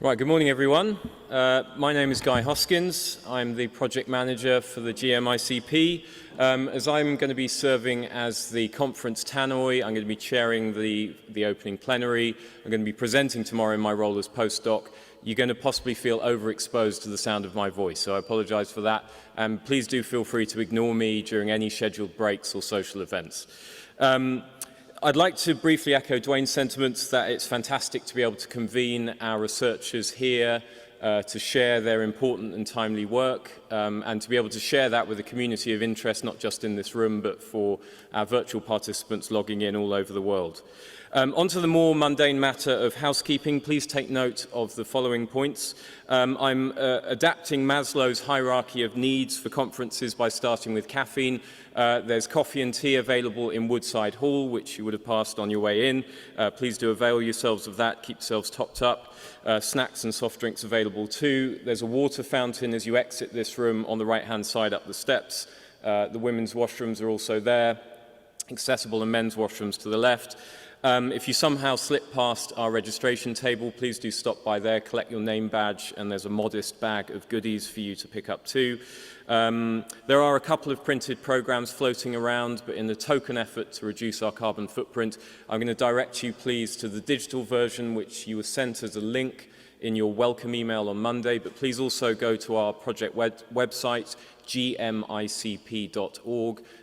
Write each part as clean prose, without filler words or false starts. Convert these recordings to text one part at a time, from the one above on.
Right, good morning everyone. My name is Guy Hoskins. I'm the project manager for the GMICP. As I'm going to be serving as the conference tannoy, I'm going to be chairing the opening plenary. I'm going to be presenting tomorrow in my role as postdoc. You're going to possibly feel overexposed to the sound of my voice, so I apologize for that. And please do feel free to ignore me during any scheduled breaks or social events. I'd like to briefly echo Dwayne's sentiments that it's fantastic to be able to convene our researchers here to share their important and timely work and to be able to share that with a community of interest, not just in this room, but for our virtual participants logging in all over the world. Onto the more mundane matter of housekeeping, please take note of the following points. I'm adapting Maslow's hierarchy of needs for conferences by starting with caffeine. There's coffee and tea available in Woodside Hall, which you would have passed on your way in. Please do avail yourselves of that, keep yourselves topped up. Snacks and soft drinks available too. There's a water fountain as you exit this room on the right-hand side up the steps. The women's washrooms are also there, accessible, and men's washrooms to the left. If you somehow slip past our registration table, please do stop by there, collect your name badge, and there's a modest bag of goodies for you to pick up too. There are a couple of printed programs floating around, but in the token effort to reduce our carbon footprint, I'm going to direct you please to the digital version, which you were sent as a link in your welcome email on Monday, but please also go to our project website, gmicp.org,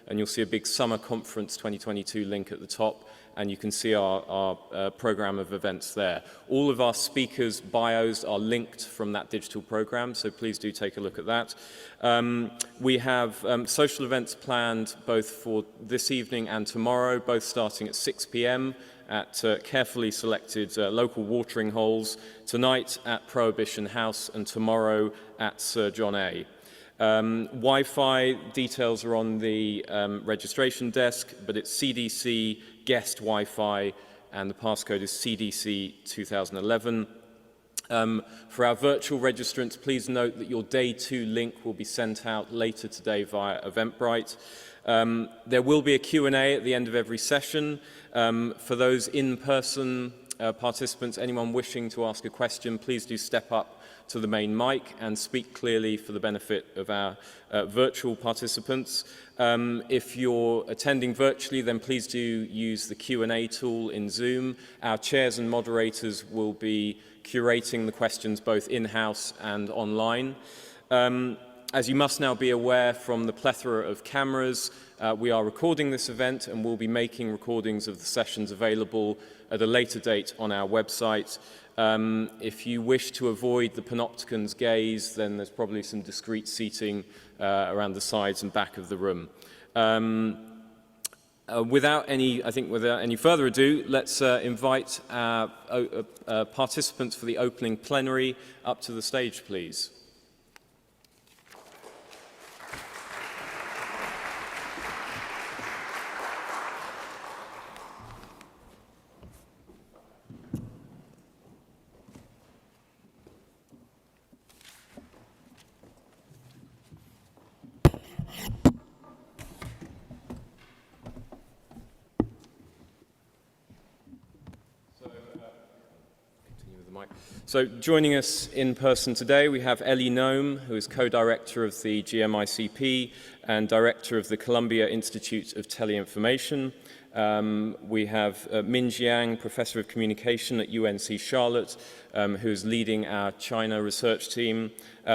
and you'll see a big Summer Conference 2022 link at the top, and you can see our program of events there. All of our speakers' bios are linked from that digital program, so please do take a look at that. We have social events planned both for this evening and tomorrow, both starting at 6 p.m. at carefully selected local watering holes, tonight at Prohibition House, and tomorrow at Sir John A. Wi-Fi details are on the registration desk, but it's CDC guest Wi-Fi, and the passcode is CDC 2011. For our virtual registrants, please note that your Day 2 link will be sent out later today via Eventbrite. There will be a Q&A at the end of every session. For those in-person participants, anyone wishing to ask a question, please do step up to the main mic and speak clearly for the benefit of our virtual participants. If you're attending virtually, then please do use the Q&A tool in Zoom. Our chairs and moderators will be curating the questions both in-house and online. As you must now be aware from the plethora of cameras, we are recording this event and we'll be making recordings of the sessions available at a later date on our website. If you wish to avoid the panopticon's gaze, then there's probably some discreet seating around the sides and back of the room. Without any further ado, let's invite our participants for the opening plenary up to the stage, please. So joining us in person today, we have Ellie Noam, who is co-director of the GMICP and director of the Columbia Institute of Teleinformation. We have Min Jiang, professor of communication at UNC Charlotte, who is leading our China research team.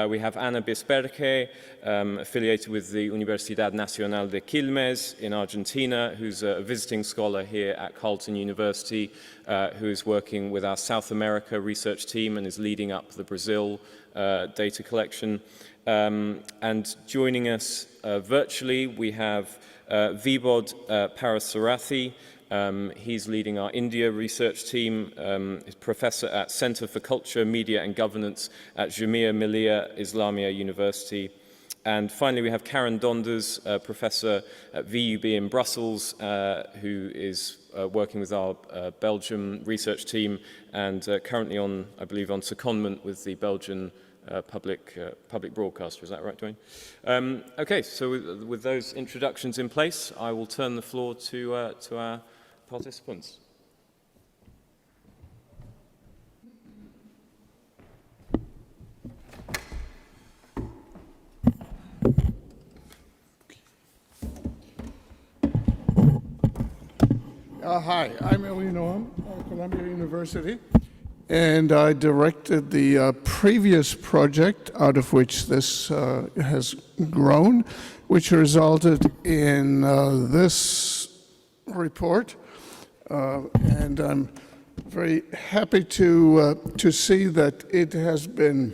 We have Ana Bizberge, affiliated with the Universidad Nacional de Quilmes in Argentina, who's a visiting scholar here at Carleton University, who is working with our South America research team and is leading up the Brazil data collection. And joining us virtually, we have Vibodh Parthasarathi. He's leading our India research team. He's professor at Center for Culture, Media and Governance at Jamia, Millia, Islamia University. And finally, we have Karen Donders, professor at VUB in Brussels, who is working with our Belgium research team and currently on, I believe, on secondment with the Belgian public broadcaster. Is that right, Dwayne? Okay, so with those introductions in place, I will turn the floor to our participants. Hi, I'm Noam at Columbia University, and I directed the previous project out of which this has grown, which resulted in this report. And I'm very happy to see that it has been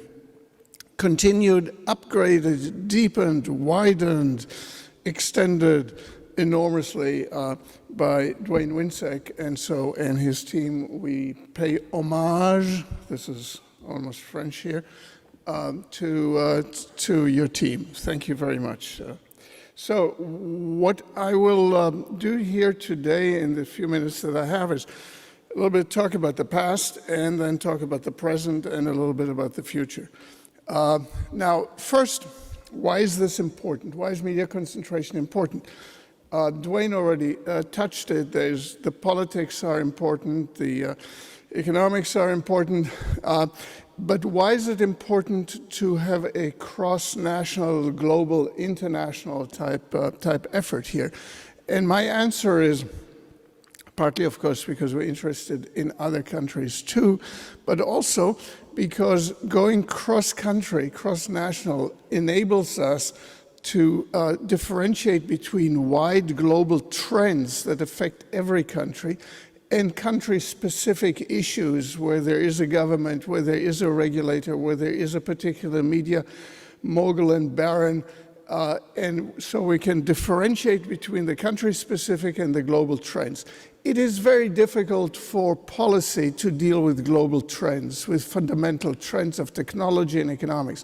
continued, upgraded, deepened, widened, extended enormously by Dwayne Winsek, and his team. We pay homage, this is almost French here, to your team. Thank you very much. So what I will do here today in the few minutes that I have is a little bit talk about the past and then talk about the present and a little bit about the future. Now, first, why is this important? Why is media concentration important? Dwayne already touched it. The politics are important, the economics are important, but why is it important to have a cross-national, global, international type effort here? And my answer is partly, of course, because we're interested in other countries too, but also because going cross-country, cross-national enables us to differentiate between wide global trends that affect every country and country-specific issues where there is a government, where there is a regulator, where there is a particular media mogul and baron, and so we can differentiate between the country-specific and the global trends. It is very difficult for policy to deal with global trends, with fundamental trends of technology and economics.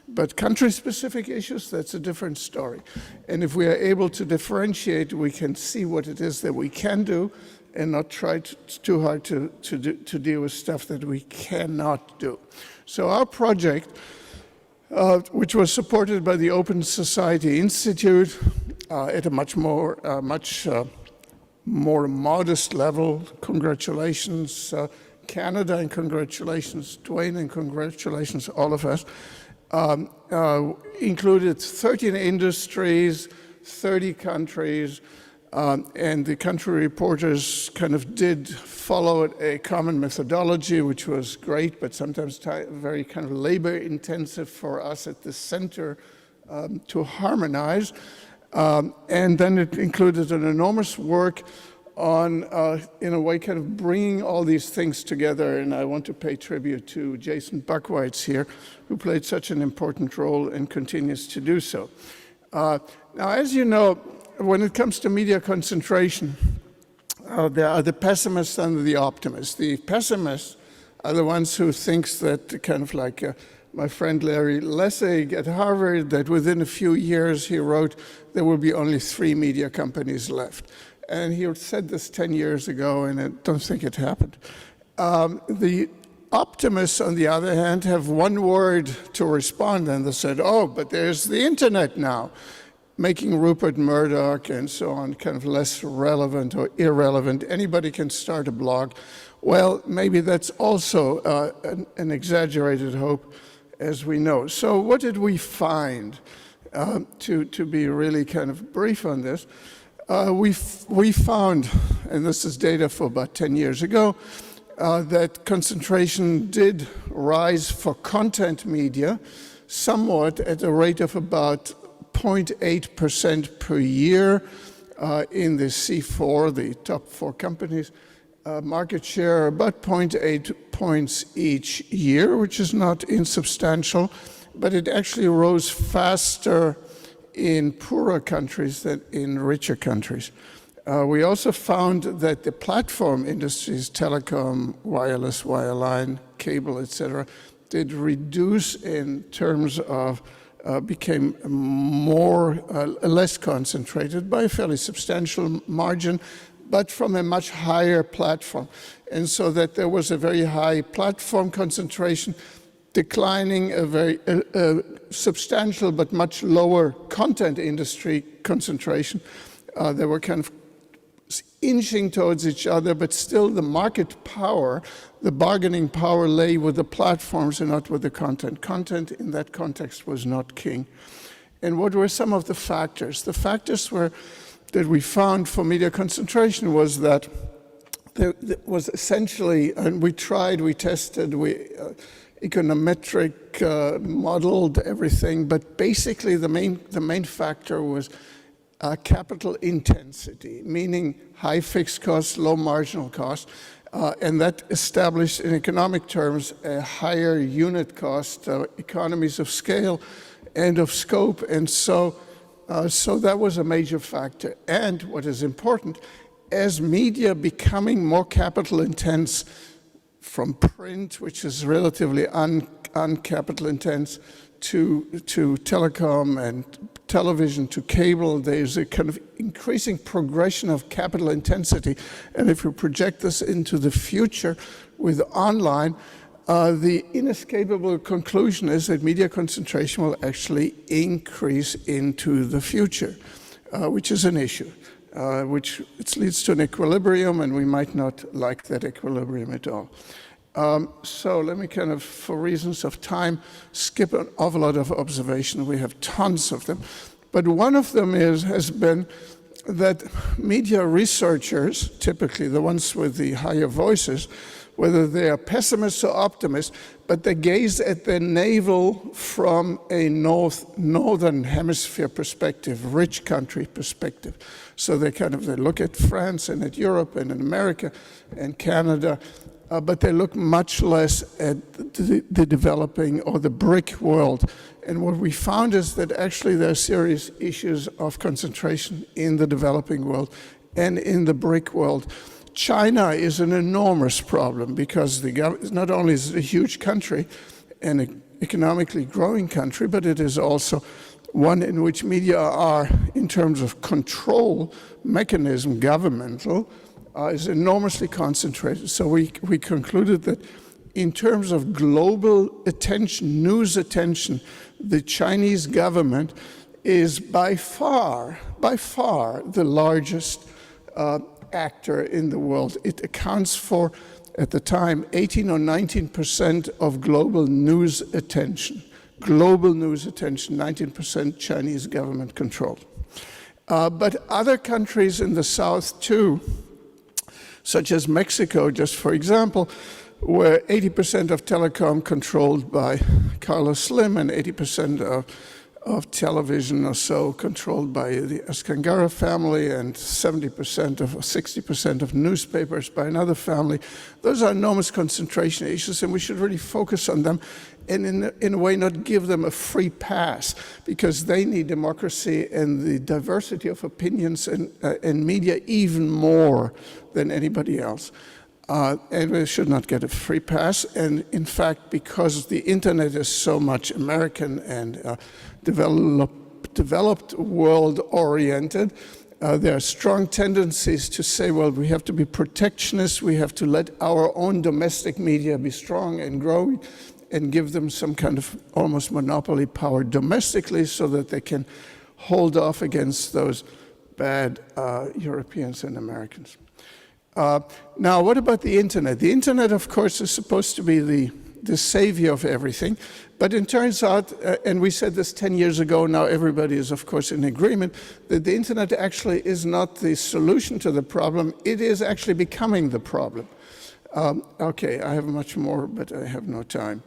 But country-specific issues, that's a different story. And if we are able to differentiate, we can see what it is that we can do and not try too hard to deal with stuff that we cannot do. So our project, which was supported by the Open Society Institute at a much more modest level, congratulations Canada, and congratulations Dwayne, and congratulations all of us, included 13 industries, 30 countries, and the country reporters kind of did follow a common methodology, which was great, but sometimes very kind of labor-intensive for us at the center to harmonize. And then it included an enormous work on, in a way, kind of bringing all these things together. And I want to pay tribute to Jason Buckweitz here, who played such an important role and continues to do so. Now, as you know, when it comes to media concentration, there are the pessimists and the optimists. The pessimists are the ones who think that, kind of like my friend Larry Lessig at Harvard, that within a few years, he wrote, there will be only 3 media companies left. And he said this 10 years ago, and I don't think it happened. The optimists, on the other hand, have one word to respond, and they said, oh, but there's the internet now, making Rupert Murdoch and so on kind of less relevant or irrelevant. Anybody can start a blog. Well, maybe that's also an exaggerated hope, as we know. So what did we find? To be really kind of brief on this, we found, and this is data for about 10 years ago, that concentration did rise for content media somewhat at a rate of about 0.8% per year in the C4, the top 4 companies. Market share about 0.8 points each year, which is not insubstantial, but it actually rose faster in poorer countries than in richer countries. We also found that the platform industries, telecom, wireless, wireline, cable, etc., did reduce in terms of became less concentrated by a fairly substantial margin, but from a much higher platform. And so that there was a very high platform concentration, declining a very substantial but much lower content industry concentration. They were kind of inching towards each other, but still the market power, the bargaining power lay with the platforms and not with the content. Content in that context was not king. And what were some of the factors? The factors that we found for media concentration was that there was essentially, and we tested, we econometric modeled everything, but basically the main factor was capital intensity, meaning high fixed costs, low marginal costs, and that established in economic terms a higher unit cost, economies of scale and of scope, and so that was a major factor. And what is important, as media becoming more capital intense from print, which is relatively uncapital intense, to telecom and television to cable, there's a kind of increasing progression of capital intensity. And if we project this into the future with online, the inescapable conclusion is that media concentration will actually increase into the future, which is an issue, which it leads to an equilibrium, and we might not like that equilibrium at all. So let me kind of, for reasons of time, skip an awful lot of observation. We have tons of them. But one of them has been that media researchers, typically the ones with the higher voices, whether they are pessimists or optimists, but they gaze at their navel from a northern hemisphere perspective, rich country perspective. So they look at France and at Europe and in America and Canada, but they look much less at the developing or the BRIC world. And what we found is that actually there are serious issues of concentration in the developing world and in the BRIC world. China is an enormous problem because not only is it a huge country and an economically growing country, but it is also one in which media are, in terms of control mechanism, governmental, is enormously concentrated. So we concluded that in terms of global attention, news attention, the Chinese government is by far the largest actor in the world. It accounts for, at the time, 18 or 19% of global news attention. Global news attention, 19% Chinese government controlled. But other countries in the South too, such as Mexico, just for example, where 80% of telecom controlled by Carlos Slim and 80% of television or so controlled by the Escangara family and 60% of newspapers by another family. Those are enormous concentration issues, and we should really focus on them and in a way not give them a free pass, because they need democracy and the diversity of opinions and media even more than anybody else. And we should not get a free pass. And in fact, because the internet is so much American and developed world oriented, there are strong tendencies to say, well, we have to be protectionist, we have to let our own domestic media be strong and growing and give them some kind of almost monopoly power domestically so that they can hold off against those bad Europeans and Americans. Now, what about the internet? The internet, of course, is supposed to be the savior of everything, but it turns out, and we said this 10 years ago, now everybody is, of course, in agreement, that the internet actually is not the solution to the problem, it is actually becoming the problem. Okay, I have much more, but I have no time.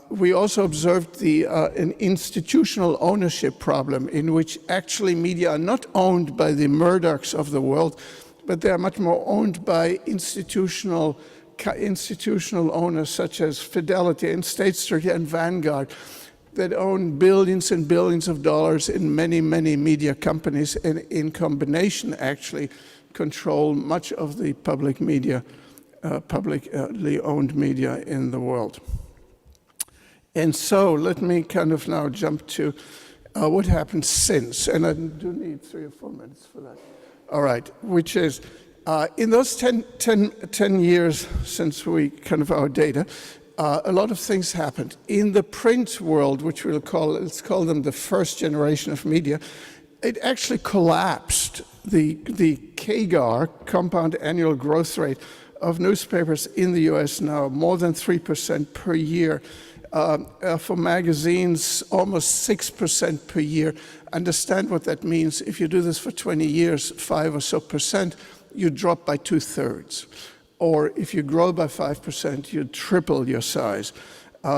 We also observed an institutional ownership problem in which actually media are not owned by the Murdochs of the world, but they are much more owned by institutional owners such as Fidelity and State Street and Vanguard that own billions and billions of dollars in many, many media companies, and in combination actually control much of the public media, publicly owned media in the world. And so let me kind of now jump to what happened since, and I do need 3 or 4 minutes for that. All right, which is, in those 10 years since we kind of our data, a lot of things happened. In the print world, which let's call them the first generation of media, it actually collapsed. The CAGR, compound annual growth rate, of newspapers in the US now, more than 3% per year. For magazines, almost 6% per year. Understand what that means. If you do this for 20 years, 5% or so, you drop by 2/3. Or if you grow by 5%, you triple your size.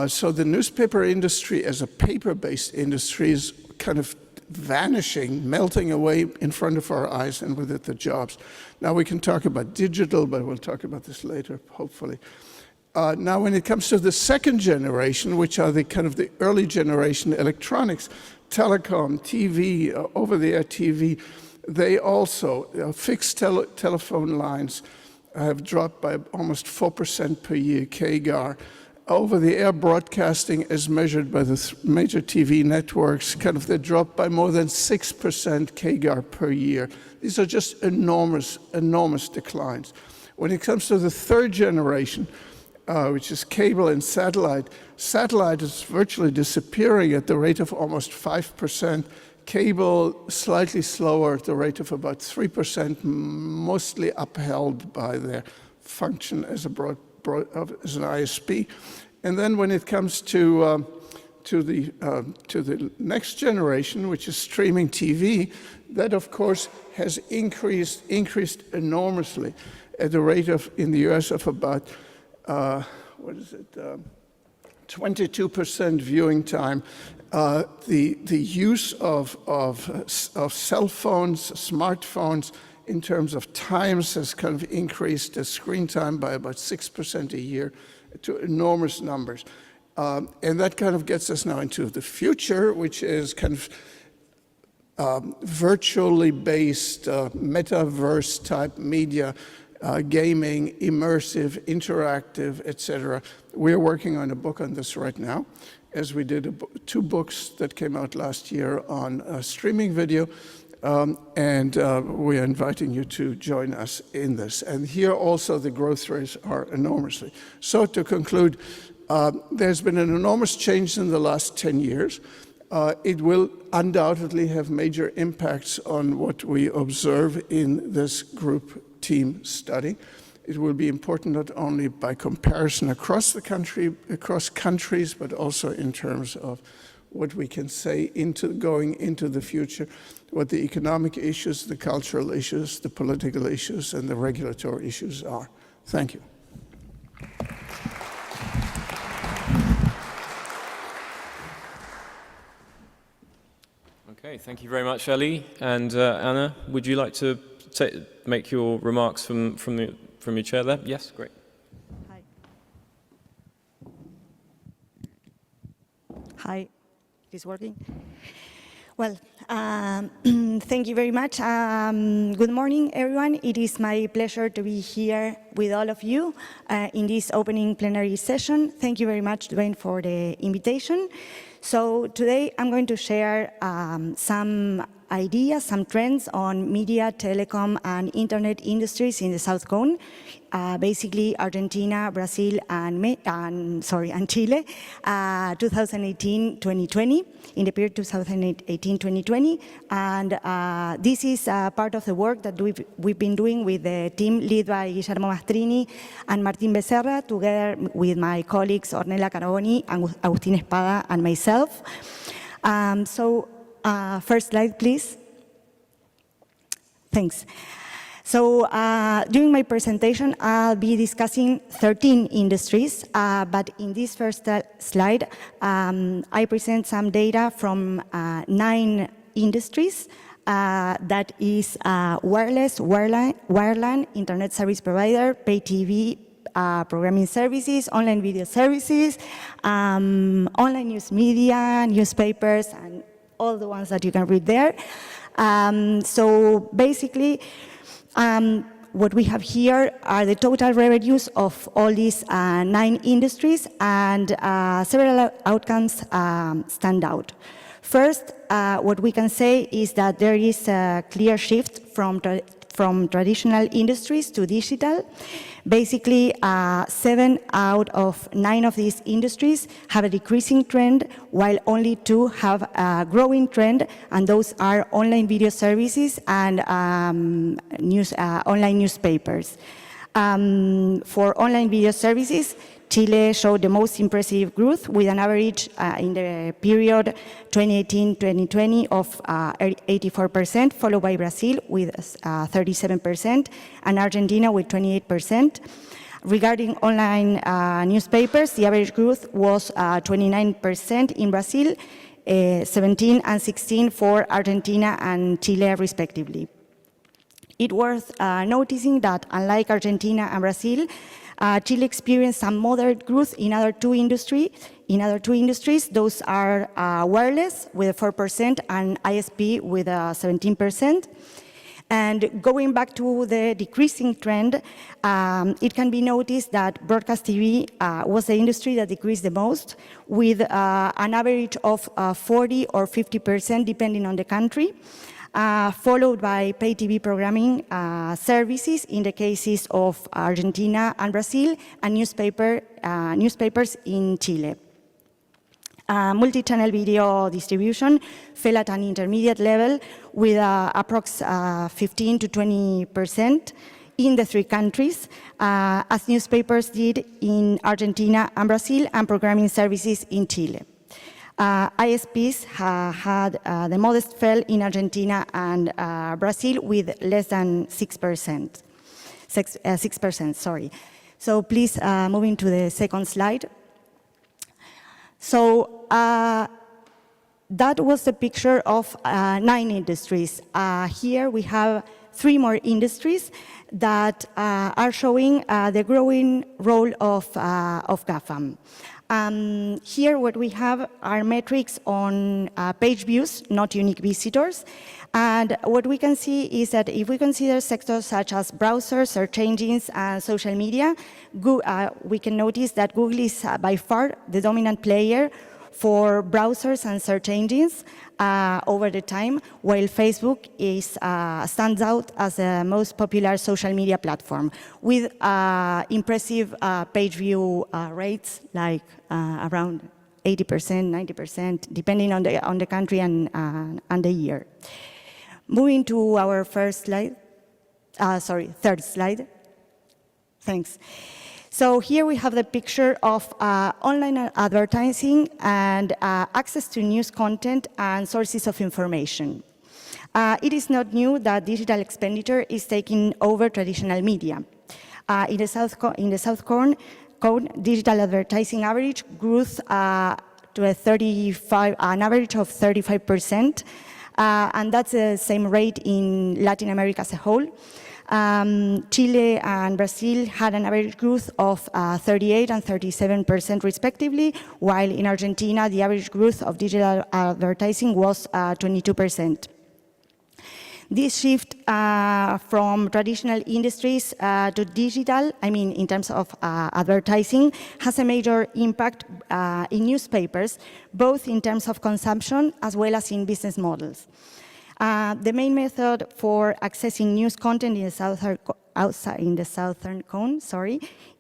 So the newspaper industry as a paper-based industry is kind of vanishing, melting away in front of our eyes, and with it the jobs. Now we can talk about digital, but we'll talk about this later, hopefully. Now when it comes to the second generation, which are the kind of the early generation electronics, telecom, TV, over-the-air TV, they also, fixed telephone lines have dropped by almost 4% per year, CAGR. Over-the-air broadcasting, as measured by the major TV networks, they dropped by more than 6% CAGR per year. These are just enormous, enormous declines. When it comes to the third generation, which is cable and satellite, satellite is virtually disappearing at the rate of almost 5%. Cable slightly slower at the rate of about 3%, mostly upheld by their function as as an ISP. And then when it comes to the next generation, which is streaming TV, that of course has increased enormously at the rate of, in the US, of about, 22% viewing time. The use of cell phones, smartphones, in terms of times has increased the screen time by about 6% a year to enormous numbers. And that gets us now into the future, which is virtually based, metaverse type media, gaming, immersive, interactive, etc. We're working on a book on this right now, as we did 2 books that came out last year on streaming video. And we are inviting you to join us in this. And here also the growth rates are enormously. So to conclude, there's been an enormous change in the last 10 years. It will undoubtedly have major impacts on what we observe in this group team study. It will be important not only by comparison across the country, across countries, but also in terms of what we can say going into the future, what the economic issues, the cultural issues, the political issues, and the regulatory issues are. Thank you. Okay, thank you very much, Ellie. And Anna, would you like to make your remarks from your chair there? Yes, great. Hi, it is working? Well, thank you very much. Good morning, everyone. It is my pleasure to be here with all of you in this opening plenary session. Thank you very much, Dwayne, for the invitation. So today I'm going to share some ideas, some trends on media, telecom, and internet industries in the South Cone, basically Argentina, Brazil, and Chile, 2018-2020, in the period 2018-2020. And this is part of the work that we've been doing with the team led by Guillermo Mastrini and Martín Becerra, together with my colleagues Ornella Carboni, Agustín Espada, and myself. First slide, please. Thanks. So during my presentation, I'll be discussing 13 industries, but in this first slide, I present some data from 9 industries. That is wireless, wireline, internet service provider, pay TV, programming services, online video services, online news media, newspapers, and all the ones that you can read there. So basically, what we have here are the total revenues of all these 9 industries, and several outcomes stand out. First, what we can say is that there is a clear shift from traditional industries to digital. Basically, 7 out of 9 of these industries have a decreasing trend, while only 2 have a growing trend, and those are online video services and online newspapers. For online video services, Chile showed the most impressive growth with an average in the period 2018-2020 of 84%, followed by Brazil with 37% and Argentina with 28%. Regarding online newspapers, the average growth was 29% in Brazil, 17 and 16 for Argentina and Chile respectively. It's worth noticing that unlike Argentina and Brazil, Chile experienced some moderate growth in other two industries. Those are wireless with 4% and ISP with 17%. And going back to the decreasing trend, it can be noticed that broadcast TV was the industry that decreased the most, with an average of 40 or 50% depending on the country, followed by pay TV programming services in the cases of Argentina and Brazil, and newspapers in Chile. Multi-channel video distribution fell at an intermediate level with approx 15 to 20% in the three countries, as newspapers did in Argentina and Brazil, and programming services in Chile. ISPs had the modest fall in Argentina and Brazil with less than 6%. 6%, sorry. So please moving to the second slide. So that was the picture of 9 industries. Here we have 3 more industries that are showing the growing role of GAFAM. Here what we have are metrics on page views, not unique visitors. And what we can see is that if we consider sectors such as browsers, search engines, and social media, we can notice that Google is by far the dominant player for browsers and search engines over the time, while Facebook stands out as the most popular social media platform with impressive page view rates, like around 80%, 90%, depending on the country and the year. Moving to our third slide. Thanks. So here we have the picture of online advertising and access to news content and sources of information. It is not new that digital expenditure is taking over traditional media. In the South Cone, digital advertising average grew to an average of 35%, and that's the same rate in Latin America as a whole. Chile and Brazil had an average growth of 38 and 37% respectively, while in Argentina the average growth of digital advertising was 22%. This shift from traditional industries to digital, in terms of advertising, has a major impact in newspapers, both in terms of consumption as well as in business models. The main method for accessing news content in the Southern Cone,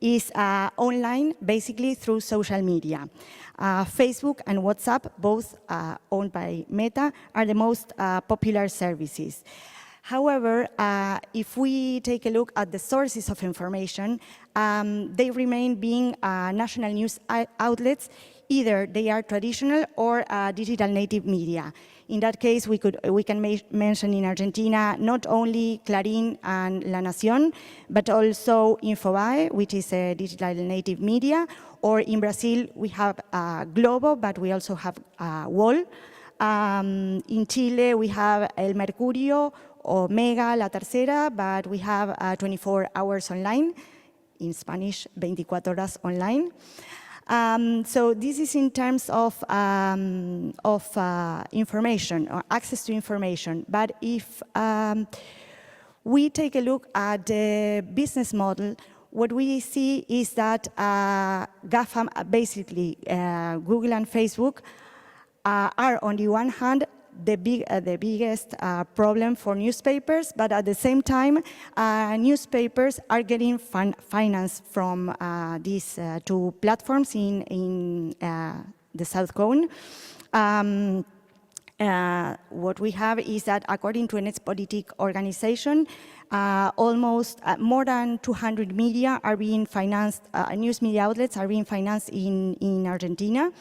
is online, basically through social media. Facebook and WhatsApp, both owned by Meta, are the most popular services. However, if we take a look at the sources of information, they remain being national news outlets. Either they are traditional or digital native media. In that case, we can mention in Argentina not only Clarín and La Nación, but also Vibodh, which is a digital native media. Or in Brazil, we have Globo, but we also have Wall. In Chile, we have El Mercurio, Omega, La Tercera, but we have 24 hours online. In Spanish, 24 horas online. So this is in terms of information or access to information. But if we take a look at the business model, what we see is that GAFAM, basically Google and Facebook, are on the one hand the biggest problem for newspapers, but at the same time, newspapers are getting finance from these two platforms in the South Cone. And what we have is that according to a Netzpolitik organization, almost more than 200 media are being financed, news media outlets are being financed in Argentina.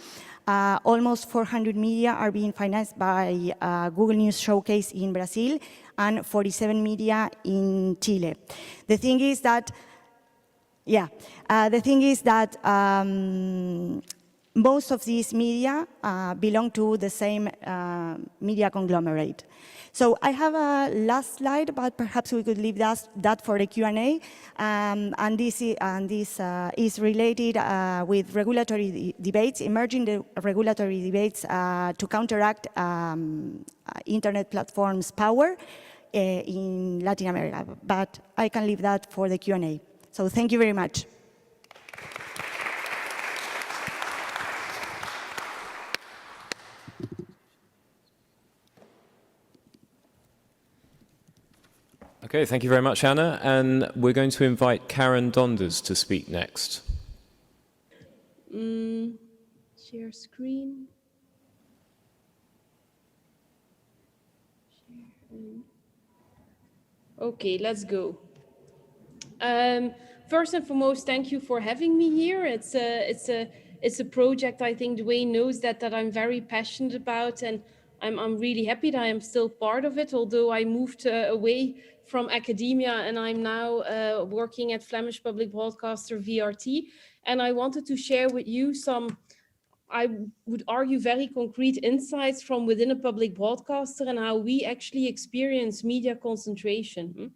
Almost 400 media are being financed by Google News Showcase in Brazil and 47 media in Chile. The thing is that, most of these media belong to the same media conglomerate. So I have a last slide, but perhaps we could leave that for the Q&A. And this is related with regulatory debates, emerging regulatory debates to counteract internet platforms' power in Latin America. But I can leave that for the Q&A. So thank you very much. Okay, thank you very much, Anna. And we're going to invite Karen Donders to speak next. Share screen. Okay, let's go. First and foremost, thank you for having me here. It's a project I think Dwayne knows that I'm very passionate about, and I'm really happy that I am still part of it, although I moved away from academia and I'm now working at Flemish public broadcaster VRT. And I wanted to share with you some, I would argue, very concrete insights from within a public broadcaster and how we actually experience media concentration.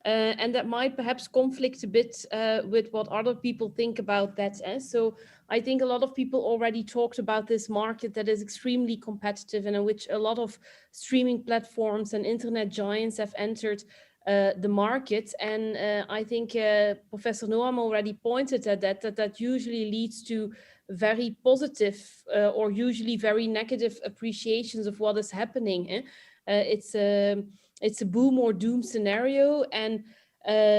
And that might perhaps conflict a bit with what other people think about that. So I think a lot of people already talked about this market that is extremely competitive and in which a lot of streaming platforms and internet giants have entered the market. And I think Professor Noam already pointed at that usually leads to very positive or usually very negative appreciations of what is happening. It's a boom or doom scenario, and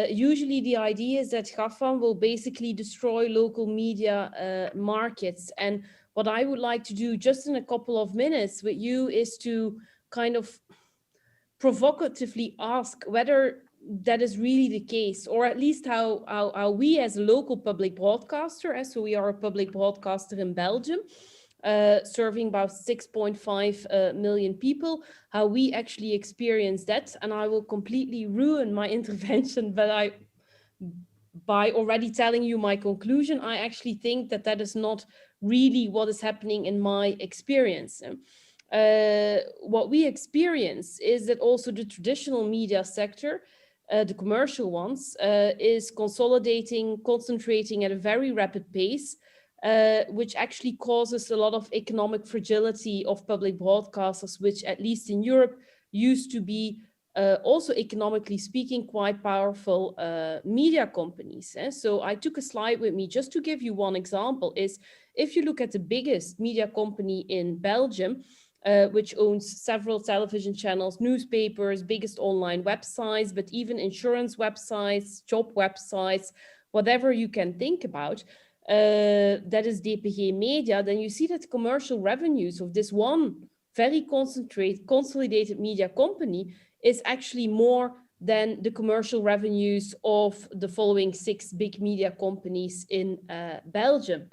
usually the idea is that GAFAM will basically destroy local media markets. And what I would like to do just in a couple of minutes with you is to kind of provocatively ask whether that is really the case, or at least how we as a local public broadcaster, so we are a public broadcaster in Belgium, serving about 6.5 million people, how we actually experience that. And I will completely ruin my intervention, but by already telling you my conclusion, I actually think that is not really what is happening in my experience. What we experience is that also the traditional media sector, the commercial ones, is consolidating, concentrating at a very rapid pace, which actually causes a lot of economic fragility of public broadcasters, which at least in Europe used to be also economically speaking quite powerful media companies. So I took a slide with me just to give you one example. Is if you look at the biggest media company in Belgium, which owns several television channels, newspapers, biggest online websites, but even insurance websites, job websites, whatever you can think about, that is DPG Media, then you see that commercial revenues of this one very consolidated media company is actually more than the commercial revenues of the following 6 big media companies in Belgium.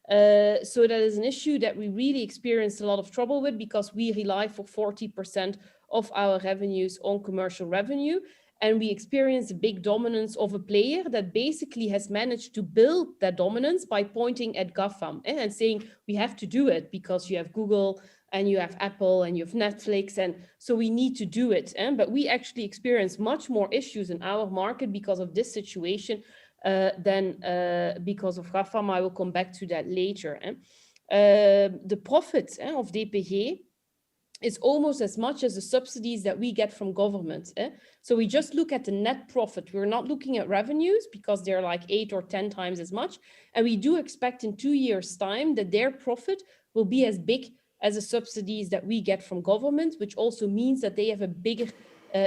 So that is an issue that we really experienced a lot of trouble with, because we rely for 40% of our revenues on commercial revenue. And we experience a big dominance of a player that basically has managed to build that dominance by pointing at GAFAM and saying, we have to do it because you have Google and you have Apple and you have Netflix, and so we need to do it. But we actually experience much more issues in our market because of this situation than because of GAFAM. I will come back to that later. The profit of DPG is almost as much as the subsidies that we get from government. So we just look at the net profit. We're not looking at revenues because they're like 8 or 10 times as much. And we do expect in 2 years' time that their profit will be as big as the subsidies that we get from government, which also means that they have a bigger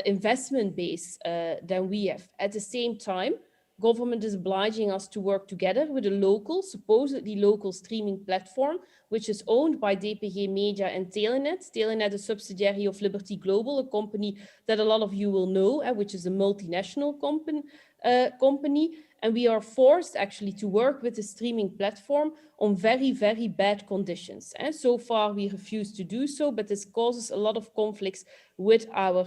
investment base than we have. At the same time, government is obliging us to work together with a local, supposedly local streaming platform, which is owned by DPG Media and Telenet. Telenet is a subsidiary of Liberty Global, a company that a lot of you will know, which is a multinational company. And we are forced actually to work with the streaming platform on very, very bad conditions. And so far we refuse to do so, but this causes a lot of conflicts with our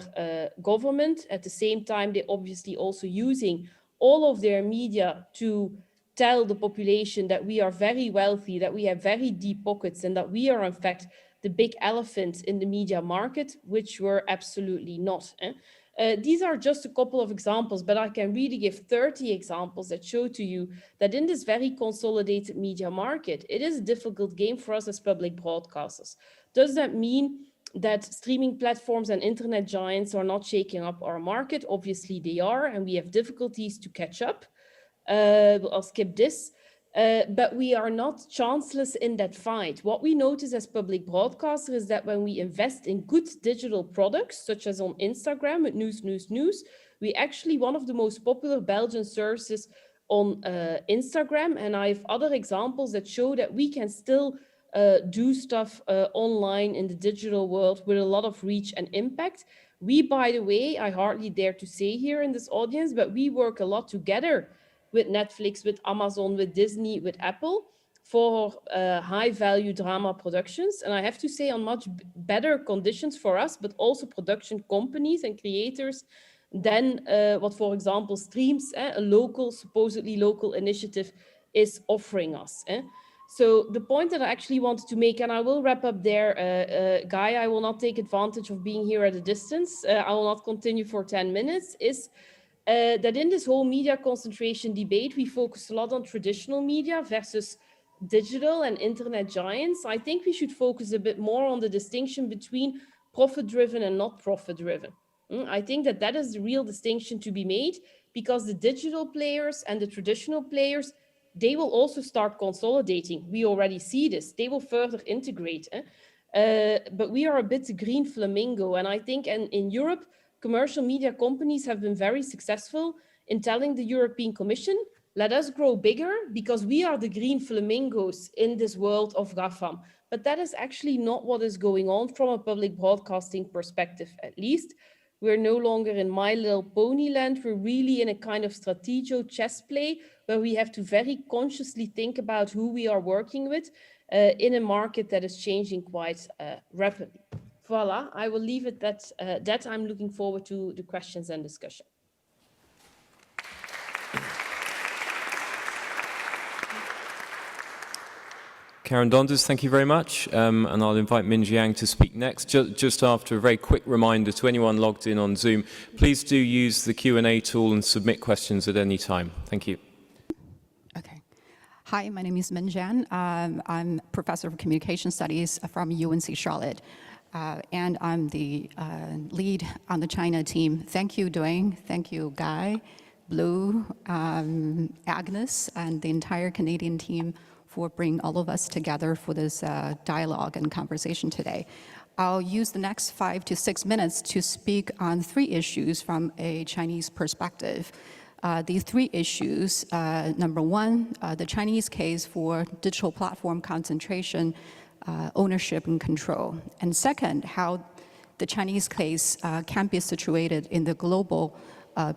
government. At the same time, they're obviously also using all of their media to tell the population that we are very wealthy, that we have very deep pockets, and that we are in fact the big elephant in the media market, which we're absolutely not. These are just a couple of examples, but I can really give 30 examples that show to you that in this very consolidated media market, it is a difficult game for us as public broadcasters. Does that mean that streaming platforms and internet giants are not shaking up our market? Obviously they are, and we have difficulties to catch up. I'll skip this. But we are not chanceless in that fight. What we notice as public broadcasters is that when we invest in good digital products, such as on Instagram with news, we actually one of the most popular Belgian services on Instagram. And I have other examples that show that we can still do stuff online in the digital world with a lot of reach and impact. We, by the way, I hardly dare to say here in this audience, but we work a lot together with Netflix, with Amazon, with Disney, with Apple for high value drama productions. And I have to say on much better conditions for us, but also production companies and creators than what, for example, Streams, a local, supposedly local initiative is offering us. So the point that I actually wanted to make, and I will wrap up there, Guy, I will not take advantage of being here at a distance. I will not continue for 10 minutes, is that in this whole media concentration debate, we focus a lot on traditional media versus digital and internet giants. I think we should focus a bit more on the distinction between profit-driven and not profit-driven. I think that that is the real distinction to be made, because the digital players and the traditional players, they will also start consolidating. We already see this. They will further integrate. But we are a bit the green flamingo. And I think in Europe, commercial media companies have been very successful in telling the European Commission, let us grow bigger because we are the green flamingos in this world of GAFAM. But that is actually not what is going on from a public broadcasting perspective, at least. We're no longer in My Little Pony land. We're really in a kind of strategic chess play where we have to very consciously think about who we are working with in a market that is changing quite rapidly. Voila, I will leave it at that. I'm looking forward to the questions and discussion. Karen Donders, thank you very much. And I'll invite Jiang to speak next. Just after, a very quick reminder to anyone logged in on Zoom, please do use the Q&A tool and submit questions at any time. Thank you. Okay. Hi, my name is Jiang. I'm professor of communication studies from UNC Charlotte. And I'm the lead on the China team. Thank you, Dwayne. Thank you, Guy, Blue, Agnes, and the entire Canadian team for bringing all of us together for this dialogue and conversation today. I'll use the next 5 to 6 minutes to speak on 3 issues from a Chinese perspective. The 3 issues, number 1, the Chinese case for digital platform concentration, ownership and control. And second, how the Chinese case can be situated in the global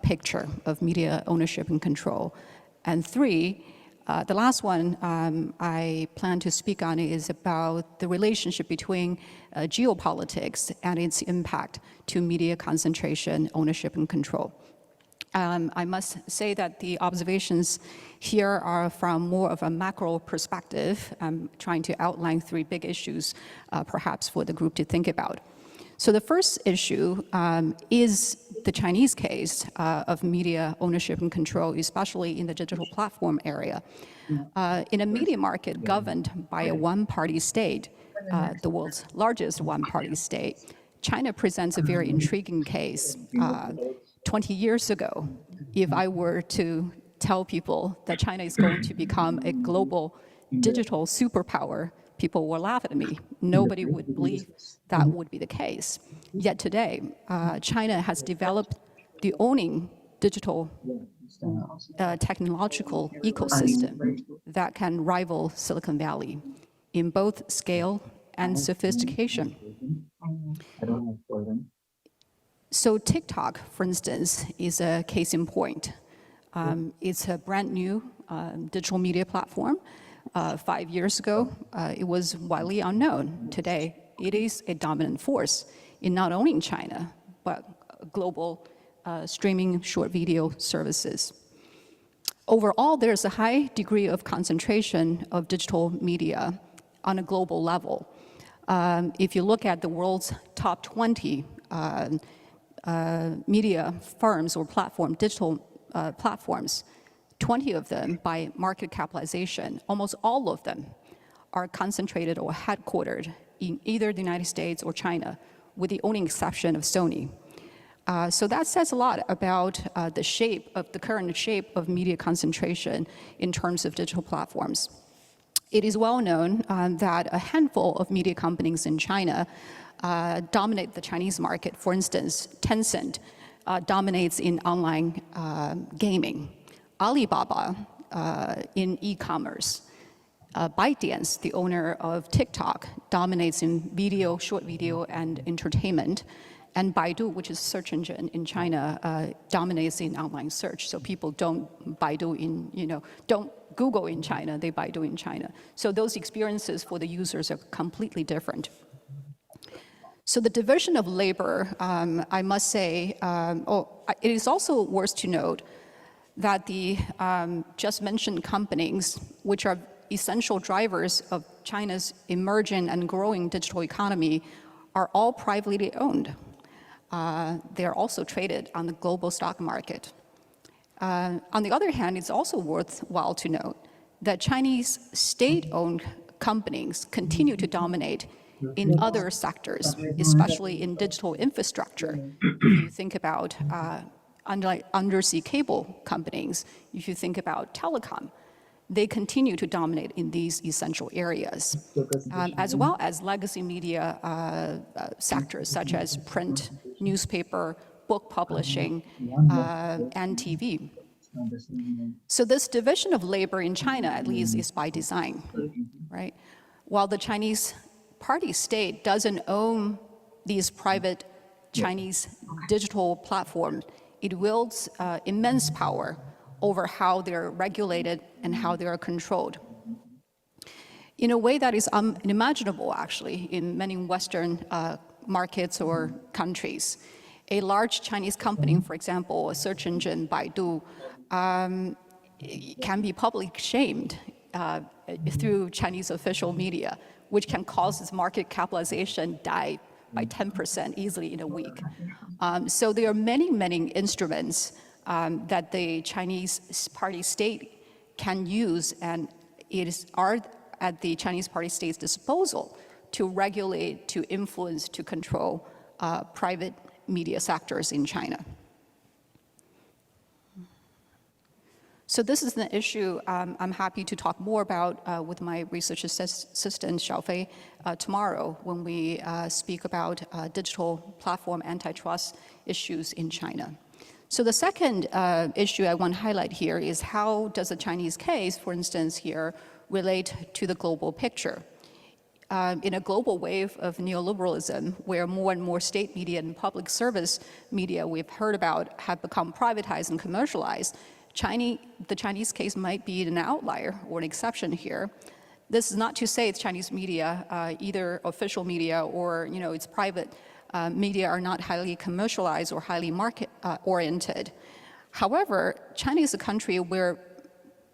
picture of media ownership and control. And 3, the last one I plan to speak on is about the relationship between geopolitics and its impact to media concentration, ownership and control. I must say that the observations here are from more of a macro perspective. I'm trying to outline 3 big issues, perhaps for the group to think about. So the first issue is the Chinese case of media ownership and control, especially in the digital platform area. In a media market governed by a one-party state, the world's largest one-party state, China presents a very intriguing case. 20 years ago, if I were to tell people that China is going to become a global digital superpower, people will laugh at me. Nobody would believe that would be the case. Yet today, China has developed the owning digital technological ecosystem that can rival Silicon Valley. in both scale and sophistication. So TikTok, for instance, is a case in point. It's a brand new digital media platform. 5 years ago, it was widely unknown. Today, it is a dominant force in not only in China, but global streaming short video services. Overall, there's a high degree of concentration of digital media on a global level. If you look at the world's top 20 media firms or digital platforms, 20 of them by market capitalization, almost all of them are concentrated or headquartered in either the United States or China, with the only exception of Sony. So that says a lot about the current shape of media concentration in terms of digital platforms. It is well known that a handful of media companies in China dominate the Chinese market. For instance, Tencent dominates in online gaming. Alibaba in e-commerce. ByteDance, the owner of TikTok, dominates in video, short video, and entertainment. And Baidu, which is a search engine in China, dominates in online search. So people don't Google in China, they Baidu in China. So those experiences for the users are completely different. So the division of labor, I must say, it is also worth to note that the just mentioned companies, which are essential drivers of China's emerging and growing digital economy, are all privately owned. They are also traded on the global stock market. On the other hand, it's also worthwhile to note that Chinese state-owned companies continue to dominate in other sectors, especially in digital infrastructure. If you think about undersea cable companies, if you think about telecom, they continue to dominate in these essential areas, as well as legacy media sectors such as print, newspaper, book publishing, and TV. So this division of labor in China, at least, is by design, right? While the Chinese party state doesn't own these private Chinese digital platforms, it wields immense power over how they're regulated and how they are controlled. In a way that is unimaginable, actually, in many Western markets or countries. A large Chinese company, for example, a search engine, Baidu, can be publicly shamed through Chinese official media, which can cause its market capitalization die by 10% easily in a week. So there are many, many instruments that the Chinese party state can use, and are at the Chinese party state's disposal to regulate, to influence, to control private media sectors in China. So this is an issue I'm happy to talk more about with my research assistant, Xiaofei, tomorrow when we speak about digital platform antitrust issues in China. So the second issue I want to highlight here is how does the Chinese case, for instance here, relate to the global picture? In a global wave of neoliberalism, where more and more state media and public service media we've heard about have become privatized and commercialized, the Chinese case might be an outlier or an exception here. This is not to say it's Chinese media, either official media or its private media are not highly commercialized or highly market-oriented. However, China is a country where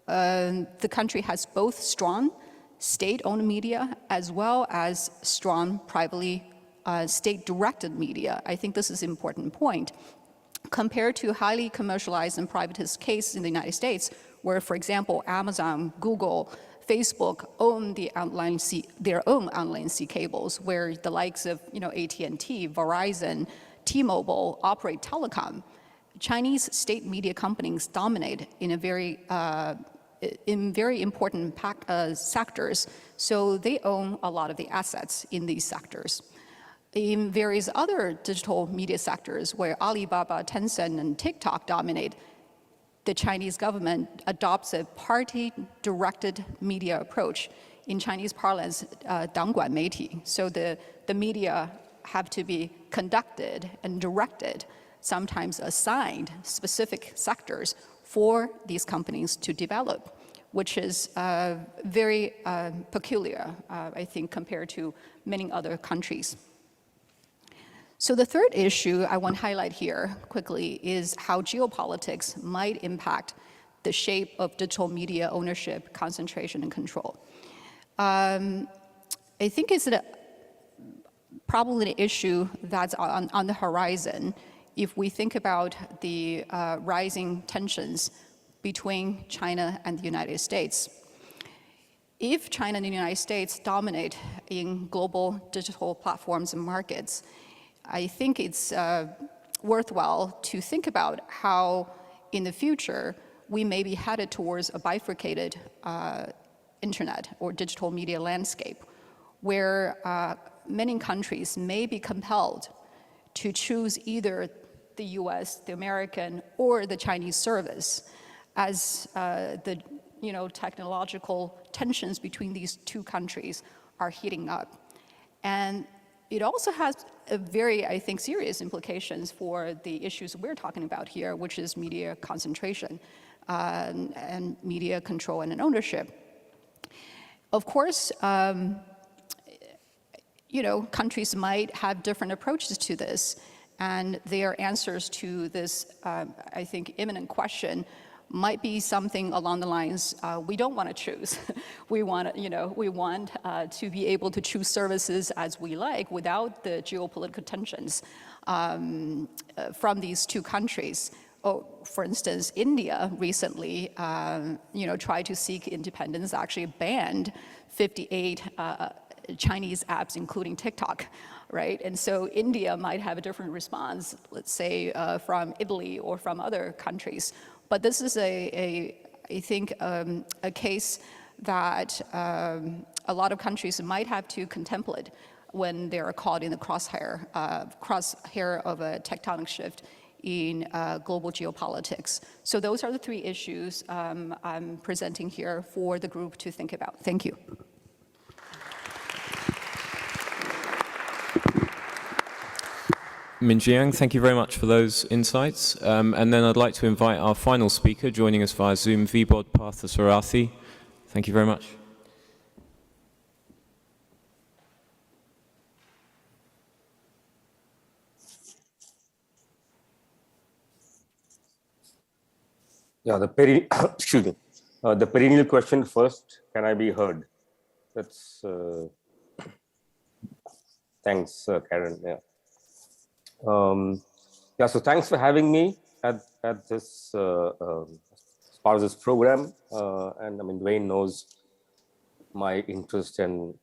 the country has both strong state-owned media as well as strong privately state-directed media. I think this is an important point. Compared to highly commercialized and privatized cases in the United States, where, for example, Amazon, Google, Facebook own their own online sea cables, where the likes of AT&T, Verizon, T-Mobile operate telecom, Chinese state media companies dominate in very important sectors, so they own a lot of the assets in these sectors. In various other digital media sectors where Alibaba, Tencent, and TikTok dominate, the Chinese government adopts a party-directed media approach in Chinese parlance, 党管媒体. So the media have to be conducted and directed, sometimes assigned specific sectors for these companies to develop, which is very peculiar, I think, compared to many other countries. So the third issue I want to highlight here quickly is how geopolitics might impact the shape of digital media ownership, concentration, and control. I think it's probably an issue that's on the horizon if we think about the rising tensions between China and the United States. If China and the United States dominate in global digital platforms and markets, I think it's worthwhile to think about how in the future we may be headed towards a bifurcated internet or digital media landscape where many countries may be compelled to choose either the US, the American, or the Chinese service as the technological tensions between these two countries are heating up. And it also has a very, I think, serious implications for the issues we're talking about here, which is media concentration and media control and ownership. Of course, countries might have different approaches to this, and their answers to this, I think, imminent question might be something along the lines, we don't want to choose. we want to be able to choose services as we like without the geopolitical tensions from these two countries. For instance, India recently, tried to seek independence, actually banned 58 Chinese apps, including TikTok, right? And so India might have a different response, let's say, from Italy or from other countries. But this is I think, a case that a lot of countries might have to contemplate when they are caught in the crosshair of a tectonic shift in global geopolitics. So those are the three issues I'm presenting here for the group to think about. Thank you. Jiang, thank you very much for those insights. And then I'd like to invite our final speaker joining us via Zoom, Vibodh Parthasarathi. Thank you very much. Yeah, excuse me. The perennial question first, can I be heard? That's, thanks, Karen. Yeah. So thanks for having me at this as part of this program. And I mean, Dwayne knows my interest and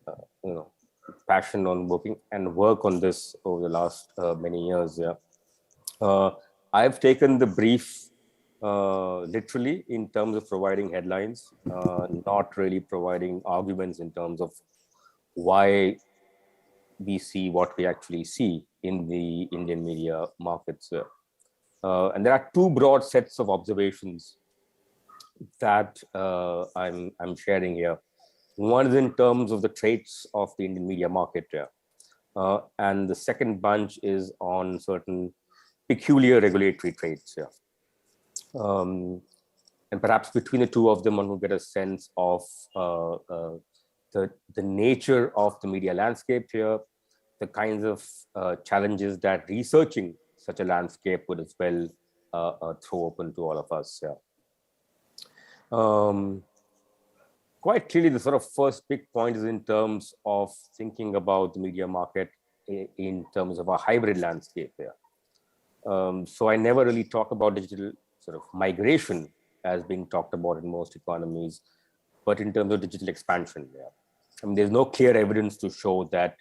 passion on work on this over the last many years. Yeah, I've taken the brief literally in terms of providing headlines, not really providing arguments in terms of why we see what we actually see in the Indian media markets. And there are two broad sets of observations that I'm sharing here. One is in terms of the traits of the Indian media market, and the second bunch is on certain peculiar regulatory traits. And perhaps between the two of them, one will get a sense of the nature of the media landscape here, the kinds of challenges that researching such a landscape would as well throw open to all of us. Quite clearly, the sort of first big point is in terms of thinking about the media market in terms of a hybrid landscape here. So I never really talk about digital sort of migration as being talked about in most economies, but in terms of digital expansion. I mean, there's no clear evidence to show that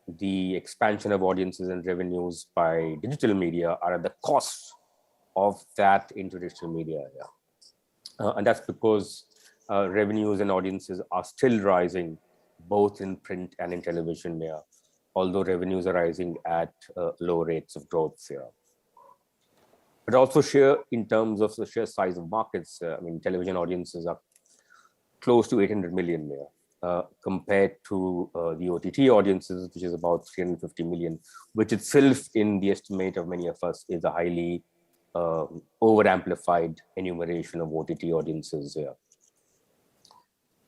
the expansion of audiences and revenues by digital media are at the cost of that in traditional media. And that's because revenues and audiences are still rising both in print and in television here, although revenues are rising at low rates of growth here. But also in terms of the sheer size of markets, I mean, television audiences are close to 800 million there. compared to the OTT audiences, which is about 350 million, which itself, in the estimate of many of us, is a highly over-amplified enumeration of OTT audiences here.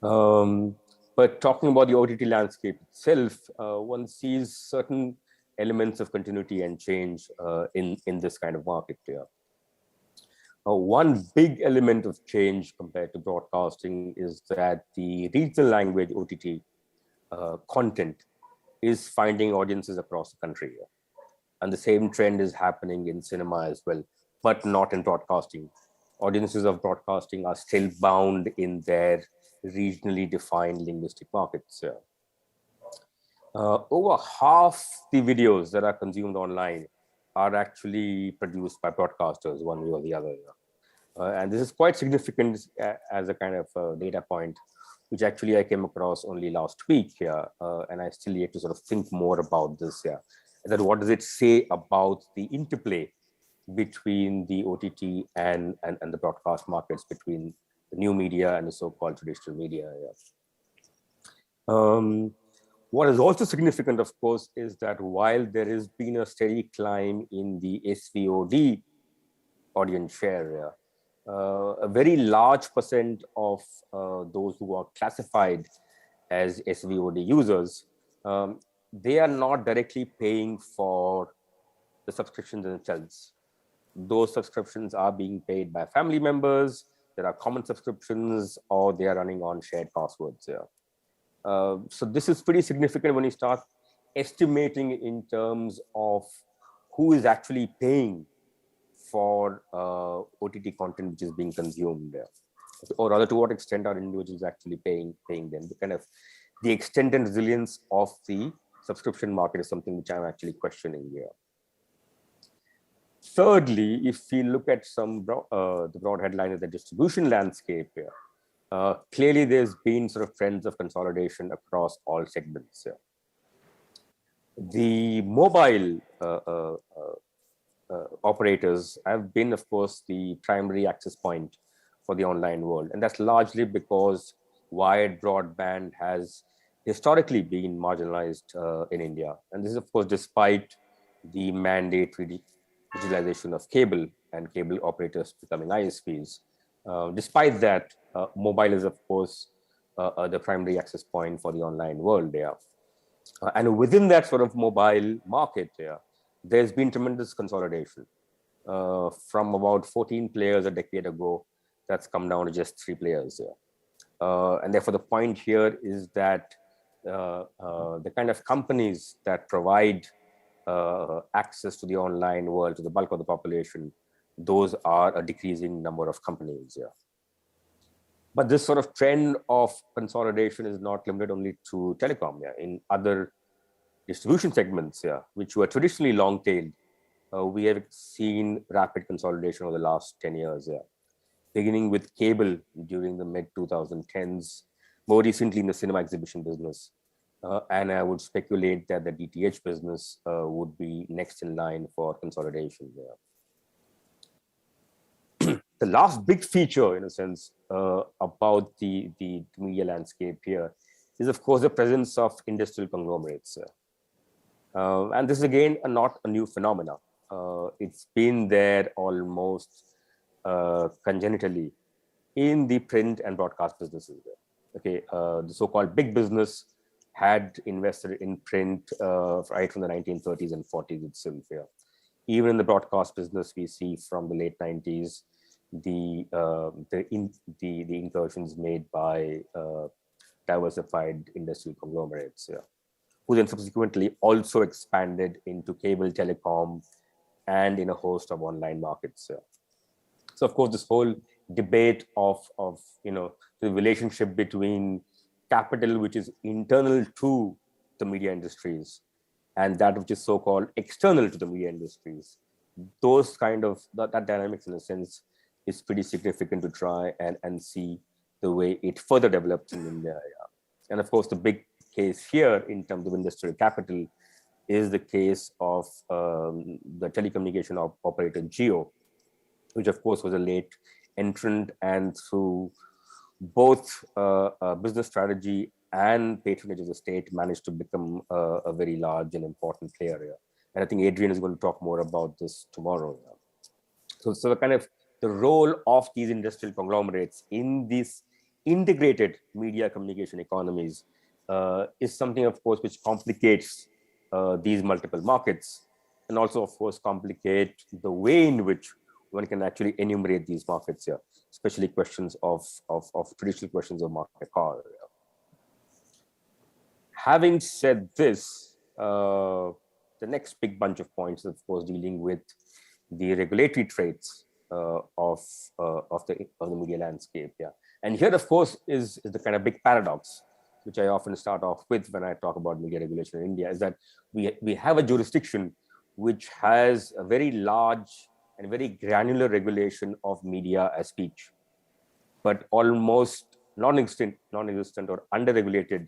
But talking about the OTT landscape itself, one sees certain elements of continuity and change in this kind of market here. One big element of change compared to broadcasting is that the regional language OTT content is finding audiences across the country. And the same trend is happening in cinema as well, but not in broadcasting. Audiences of broadcasting are still bound in their regionally defined linguistic markets. Over half the videos that are consumed online are actually produced by broadcasters, one way or the other. And this is quite significant as a kind of data point, which actually I came across only last week here. And I still need to sort of think more about this here. That what does it say about the interplay between the OTT and the broadcast markets, between the new media and the so-called traditional media? What is also significant, of course, is that while there has been a steady climb in the SVOD audience share, a very large percent of those who are classified as SVOD users, they are not directly paying for the subscriptions themselves. Those subscriptions are being paid by family members. There are common subscriptions, or they are running on shared passwords. So this is pretty significant when you start estimating in terms of who is actually paying for OTT content which is being consumed, or rather, to what extent are individuals actually paying them. The extent and resilience of the subscription market is something which I'm actually questioning here. Thirdly, if we look at the broad headline of the distribution landscape here, clearly there's been sort of trends of consolidation across all segments here. The mobile operators have been, of course, the primary access point for the online world. And that's largely because wired broadband has historically been marginalized in India. And this is, of course, despite the mandatory digitalization of cable and cable operators becoming ISPs. Despite that, mobile is, of course, the primary access point for the online world there. And within that sort of mobile market there, there's been tremendous consolidation. From about 14 players a decade ago, that's come down to just 3 players there. And therefore, the point here is that the kind of companies that provide access to the online world, to the bulk of the population, those are a decreasing number of companies here. But this sort of trend of consolidation is not limited only to telecom. In other distribution segments, which were traditionally long-tailed, we have seen rapid consolidation over the last 10 years. Beginning with cable during the mid-2010s, more recently in the cinema exhibition business. And I would speculate that the DTH business would be next in line for consolidation there. The last big feature, in a sense, about the media landscape here is, of course, the presence of industrial conglomerates. And this is, again, not a new phenomenon. It's been there almost congenitally in the print and broadcast businesses. Okay, the so-called big business had invested in print right from the 1930s and 40s itself. Even in the broadcast business, we see from the late 90s the incursions made by diversified industrial conglomerates, who then subsequently also expanded into cable telecom and in a host of online markets. So, of course, this whole debate of the relationship between capital, which is internal to the media industries, and that which is so-called external to the media industries, those kind of that dynamics, in a sense, is pretty significant to try and see the way it further develops in India. And of course, the big case here in terms of industrial capital is the case of the telecommunication operator Jio, which of course was a late entrant, and through both business strategy and patronage of the state managed to become a very large and important player here. And I think Adrian is going to talk more about this tomorrow. Yeah. So the kind of the role of these industrial conglomerates in these integrated media communication economies is something, of course, which complicates these multiple markets, and also, of course, complicate the way in which one can actually enumerate these markets here, especially questions of traditional questions of market power. Having said this, the next big bunch of points is, of course, dealing with the regulatory traits of the media landscape. Yeah, and here, of course, is the kind of big paradox, which I often start off with when I talk about media regulation in India, is that we have a jurisdiction which has a very large and very granular regulation of media as speech, but almost non-existent or under-regulated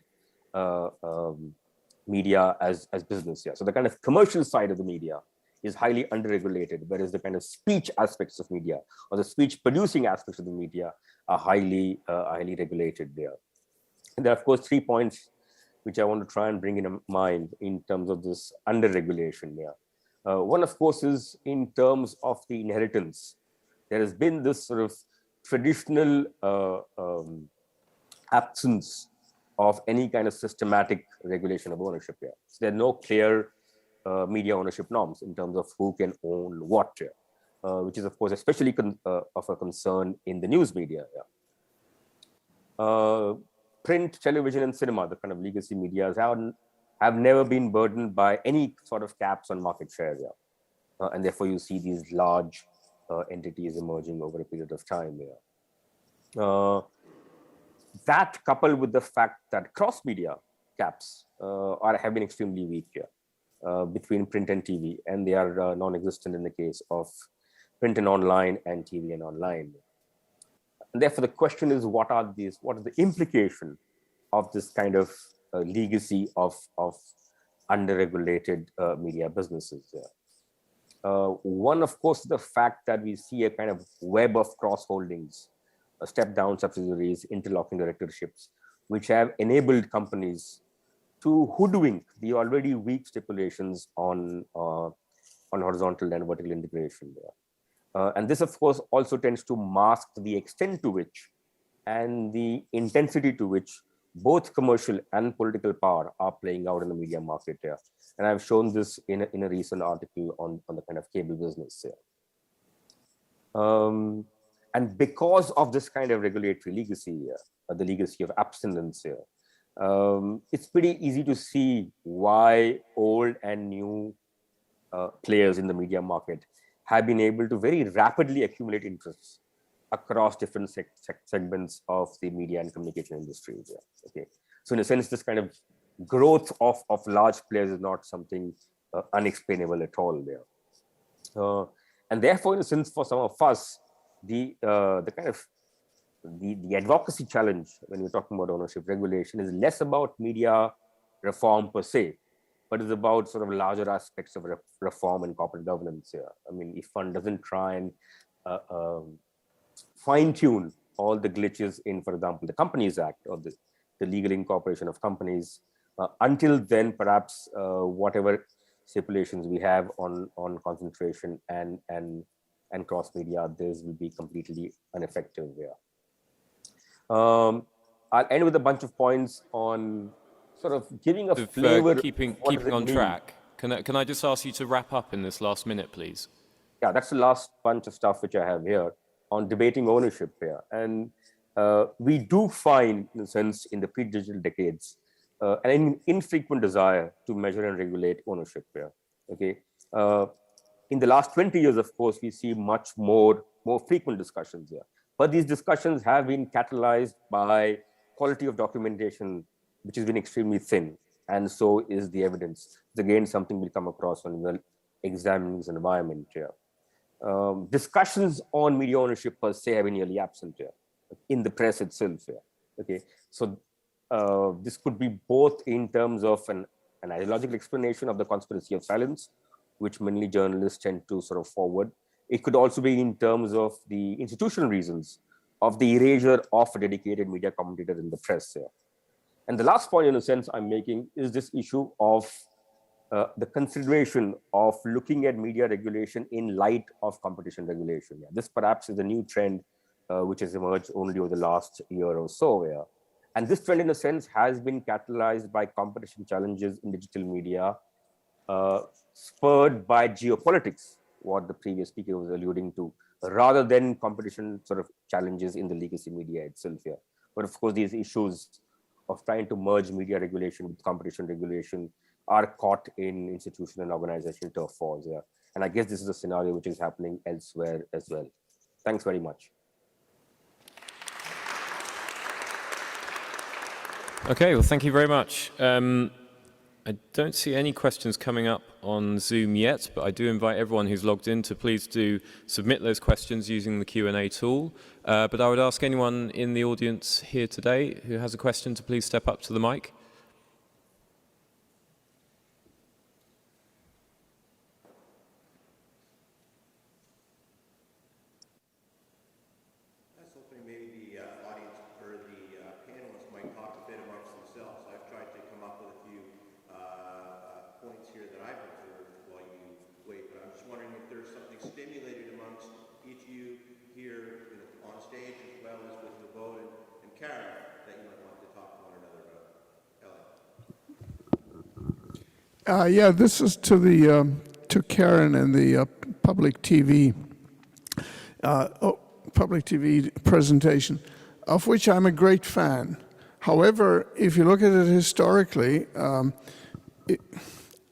media as business. Yeah. So the kind of commercial side of the media is highly underregulated, whereas the kind of speech aspects of media or the speech producing aspects of the media are highly regulated there. And there are, of course, 3 points which I want to try and bring in mind in terms of this under-regulation there. One, of course, is in terms of the inheritance. There has been this sort of traditional absence of any kind of systematic regulation of ownership here. So there are no clear media ownership norms in terms of who can own what here, which is, of course, especially of a concern in the news media. Yeah. Print, television, and cinema, the kind of legacy media, have never been burdened by any sort of caps on market share. Yeah. And therefore, you see these large entities emerging over a period of time. Yeah. That, coupled with the fact that cross-media caps have been extremely weak here between print and TV, and they are non-existent in the case of print and online and TV and online. And therefore, the question is, what is the implication of this kind of legacy of under-regulated media businesses? Yeah. One, of course, the fact that we see a kind of web of cross-holdings, step-down subsidiaries, interlocking directorships, which have enabled companies to hoodwink the already weak stipulations on horizontal and vertical integration there. And this, of course, also tends to mask the extent to which and the intensity to which both commercial and political power are playing out in the media market here. And I've shown this in a recent article on the kind of cable business here. And because of this kind of regulatory legacy here, the legacy of abstinence here, it's pretty easy to see why old and new players in the media market have been able to very rapidly accumulate interests across different segments of the media and communication industries. Yeah. Okay. So in a sense, this kind of growth of large players is not something unexplainable at all there. And therefore, in a sense, for some of us, the kind of the advocacy challenge when we're talking about ownership regulation is less about media reform per se, but it's about sort of larger aspects of reform and corporate governance here. I mean, if one doesn't try and fine-tune all the glitches in, for example, the Companies Act or the legal incorporation of companies, until then, perhaps whatever stipulations we have on concentration and cross-media, this will be completely ineffective there. I'll end with a bunch of points on sort of giving a flavor. Keeping on track. Can I just ask you to wrap up in this last minute, please? Yeah, that's the last bunch of stuff which I have here on debating ownership here. And we do find, in a sense, in the pre-digital decades, an infrequent desire to measure and regulate ownership here. Okay. In the last 20 years, of course, we see much more frequent discussions here. But these discussions have been catalyzed by quality of documentation, which has been extremely thin. And so is the evidence. It's again something we'll come across when we're examining this environment here. Discussions on media ownership per se have been nearly absent here in the press itself here. Okay, so this could be both in terms of an ideological explanation of the conspiracy of silence, which many journalists tend to sort of forward. It could also be in terms of the institutional reasons of the erasure of a dedicated media commentator in the press here. And the last point, in a sense, I'm making is this issue of the consideration of looking at media regulation in light of competition regulation. Yeah, this perhaps is a new trend which has emerged only over the last year or so. Yeah. And this trend, in a sense, has been catalyzed by competition challenges in digital media, spurred by geopolitics, what the previous speaker was alluding to, rather than competition sort of challenges in the legacy media itself here. But of course, these issues of trying to merge media regulation with competition regulation are caught in institutional and organizational turf wars here. And I guess this is a scenario which is happening elsewhere as well. Thanks very much. Okay, well, thank you very much. I don't see any questions coming up on Zoom yet, but I do invite everyone who's logged in to please do submit those questions using the Q&A tool. But I would ask anyone in the audience here today who has a question to please step up to the mic. I was hoping maybe the audience or the panelists might talk a bit amongst themselves. I've tried to come up with a few points here that I've observed while you wait, but I'm just wondering if there's something stimulated amongst each of you here, on stage as well as with Vibodh and Karen that you might want to talk to one another about. Ellie. Yeah, this is to the to Karen and the public TV presentation, of which I'm a great fan. However, if you look at it historically,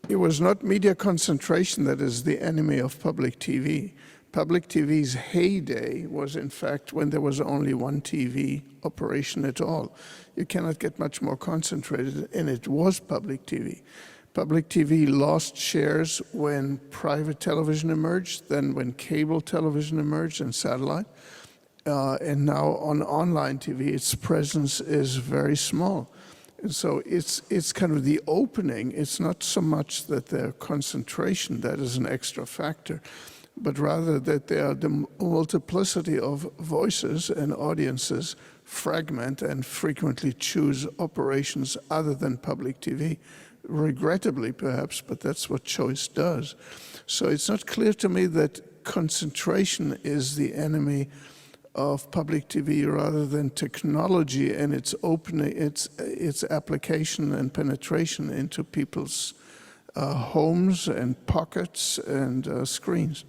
it was not media concentration that is the enemy of public TV. Public TV's heyday was, in fact, when there was only one TV operation at all. You cannot get much more concentrated, and it was public TV. Public TV lost shares when private television emerged, then when cable television emerged and satellite. And now on online TV, its presence is very small. And so it's kind of the opening. It's not so much that their concentration, that is an extra factor, but rather that the multiplicity of voices and audiences fragment and frequently choose operations other than public TV. Regrettably, perhaps, but that's what choice does. So it's not clear to me that concentration is the enemy of public TV rather than technology and its opening, its application and penetration into people's homes and pockets and screens.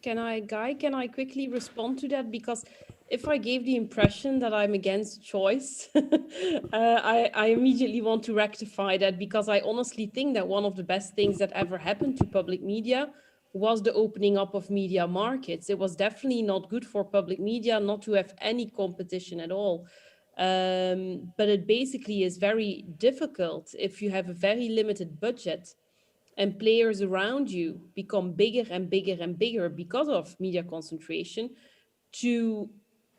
Can I quickly respond to that? Because if I gave the impression that I'm against choice, I immediately want to rectify that, because I honestly think that one of the best things that ever happened to public media was the opening up of media markets. It was definitely not good for public media not to have any competition at all. But it basically is very difficult if you have a very limited budget and players around you become bigger and bigger and bigger because of media concentration, to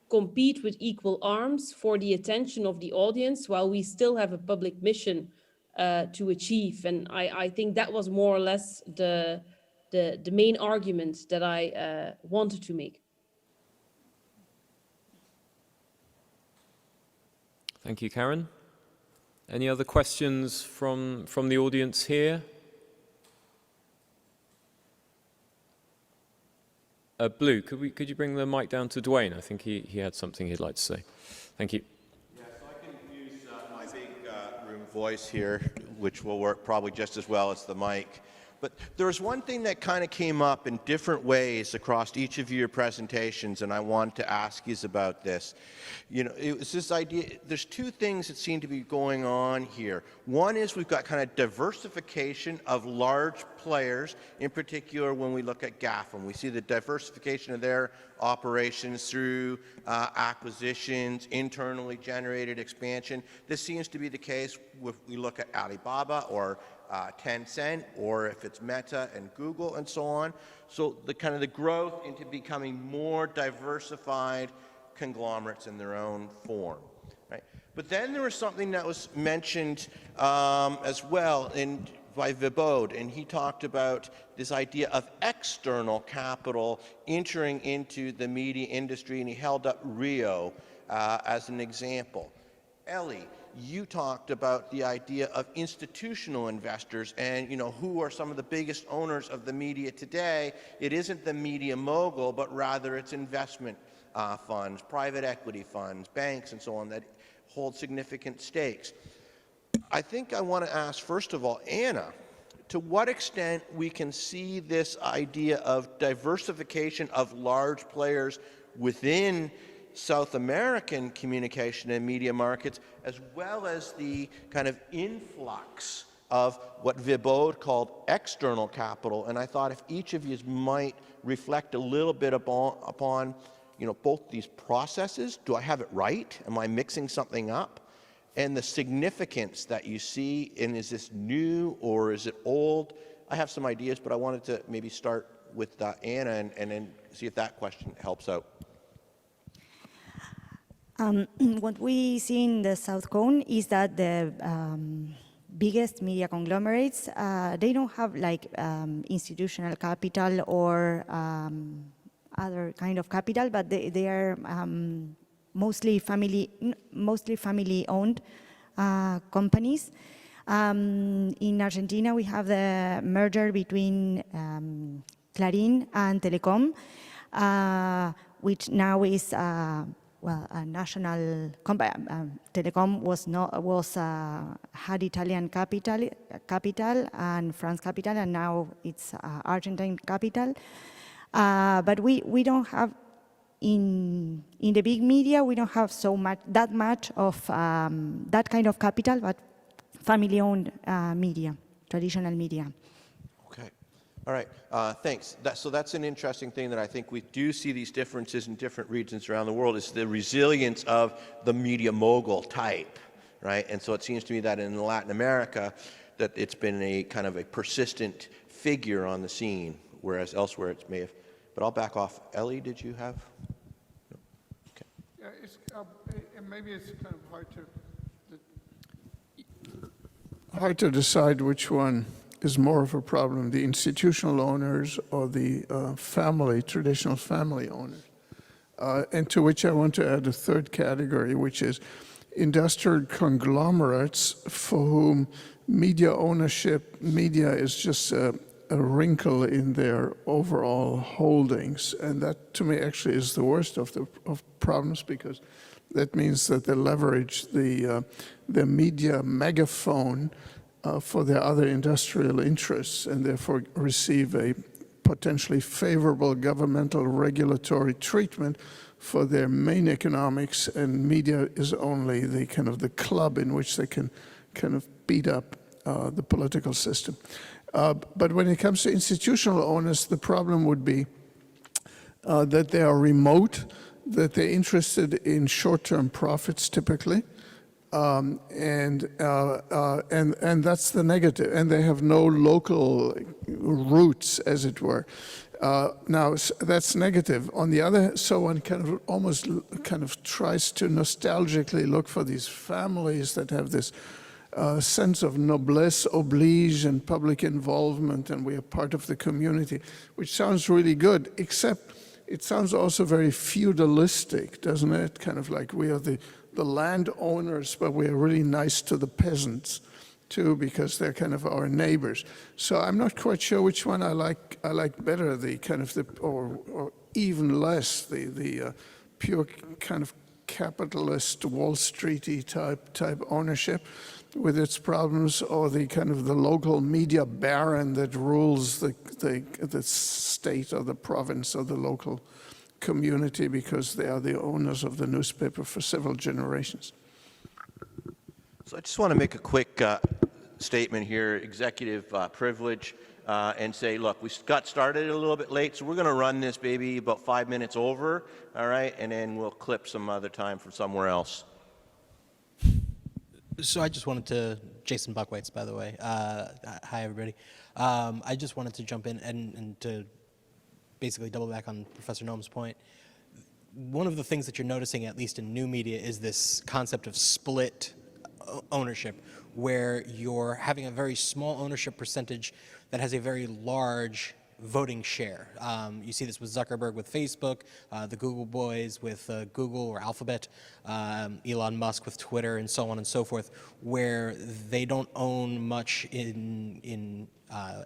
compete with equal arms for the attention of the audience while we still have a public mission to achieve. And I think that was more or less the main argument that I wanted to make. Thank you, Karen. Any other questions from the audience here? Blue, could you bring the mic down to Dwayne? I think he had something he'd like to say. Thank you. Yeah, so I can use my big room voice here, which will work probably just as well as the mic. But there was one thing that kind of came up in different ways across each of your presentations, and I wanted to ask you about this. It was this idea, there's two things that seem to be going on here. One is we've got kind of diversification of large players, in particular when we look at GAFM. We see the diversification of their operations through acquisitions, internally generated expansion. This seems to be the case if we look at Alibaba or Tencent, or if it's Meta and Google and so on. So the kind of the growth into becoming more diversified conglomerates in their own form, right? But then there was something that was mentioned as well by Vibodh, and he talked about this idea of external capital entering into the media industry, and he held up Rio as an example. Ellie, you talked about the idea of institutional investors and, who are some of the biggest owners of the media today. It isn't the media mogul, but rather it's investment funds, private equity funds, banks, and so on that hold significant stakes. I think I want to ask, first of all, Anna, to what extent we can see this idea of diversification of large players within South American communication and media markets, as well as the kind of influx of what Vibodh called external capital. And I thought if each of you might reflect a little bit upon both these processes. Do I have it right? Am I mixing something up? And the significance that you see, and is this new or is it old? I have some ideas, but I wanted to maybe start with Anna and then see if that question helps out. What we see in the South Cone is that the biggest media conglomerates, they don't have like institutional capital or other kind of capital, but they are mostly family-owned companies. In Argentina, we have the merger between Clarín and Telecom, which now is a national company. Telecom had Italian capital and France capital, and now it's Argentine capital. But we don't have in the big media, we don't have that much of that kind of capital, but family-owned media, traditional media. Okay. All right. Thanks. So that's an interesting thing that I think we do see these differences in different regions around the world is the resilience of the media mogul type, right? And so it seems to me that in Latin America, that it's been a kind of a persistent figure on the scene, whereas elsewhere it may have. But I'll back off. Ellie, did you have? No. Okay. Yeah, maybe it's kind of hard to decide which one is more of a problem, the institutional owners or the traditional family owners. And to which I want to add a third category, which is industrial conglomerates for whom media is just a wrinkle in their overall holdings. And that, to me, actually is the worst of problems, because that means that they leverage the media megaphone for their other industrial interests, and therefore receive a potentially favorable governmental regulatory treatment for their main economics, and media is only the kind of the club in which they can kind of beat up the political system. But when it comes to institutional owners, the problem would be that they are remote, that they're interested in short-term profits typically, and that's the negative. And they have no local roots, as it were. Now that's negative. On the other, so one almost tries to nostalgically look for these families that have this sense of noblesse oblige and public involvement, and we are part of the community, which sounds really good, except it sounds also very feudalistic, doesn't it? Kind of like we are the landowners, but we are really nice to the peasants too, because they're kind of our neighbors. So I'm not quite sure which one I like better, the kind of or even less, the pure kind of capitalist Wall Streety type ownership with its problems, or the kind of the local media baron that rules the state or the province or the local community because they are the owners of the newspaper for several generations. So I just want to make a quick statement here, executive privilege, and say, look, we got started a little bit late, so we're going to run this baby about 5 minutes over, all right, and then we'll clip some other time from somewhere else. So I just wanted to, Jason Buckwaits, by the way. Hi, everybody. I just wanted to jump in and to basically double back on Professor Noam's point. One of the things that you're noticing, at least in new media, is this concept of split ownership, where you're having a very small ownership percentage that has a very large voting share. You see this with Zuckerberg with Facebook, the Google boys with Google or Alphabet, Elon Musk with Twitter, and so on and so forth, where they don't own much in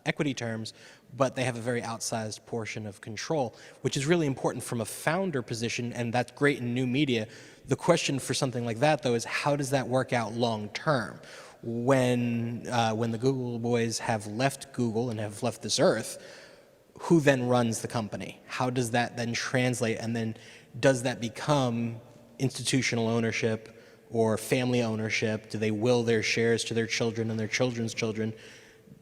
equity terms, but they have a very outsized portion of control, which is really important from a founder position, and that's great in new media. The question for something like that, though, is how does that work out long term? When the Google boys have left Google and have left this earth, who then runs the company? How does that then translate? And then does that become institutional ownership or family ownership? Do they will their shares to their children and their children's children?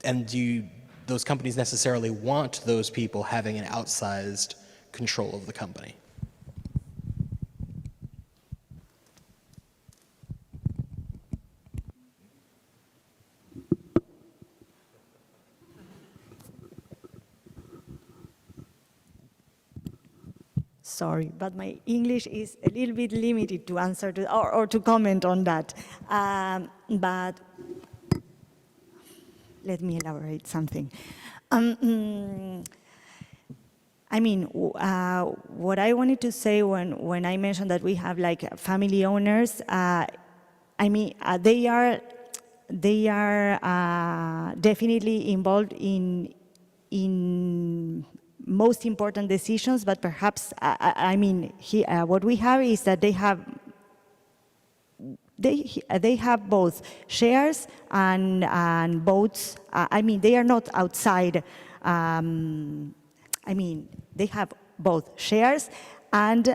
And do those companies necessarily want those people having an outsized control of the company? Sorry, but my English is a little bit limited to answer to, or to comment on that. But let me elaborate something. I mean, what I wanted to say when I mentioned that we have like family owners, I mean, they are definitely involved in most important decisions, but perhaps, I mean, what we have is that they have both shares and votes. I mean, they are not outside. I mean, they have both shares and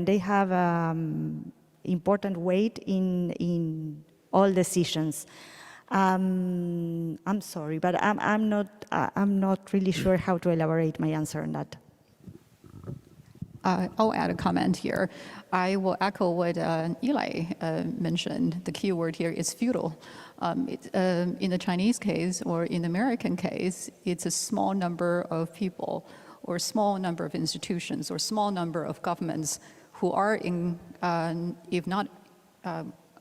they have important weight in all decisions. I'm sorry, but I'm not really sure how to elaborate my answer on that. I'll add a comment here. I will echo what Eli mentioned. The key word here is feudal. In the Chinese case or in the American case, it's a small number of people or a small number of institutions or small number of governments who are in, if not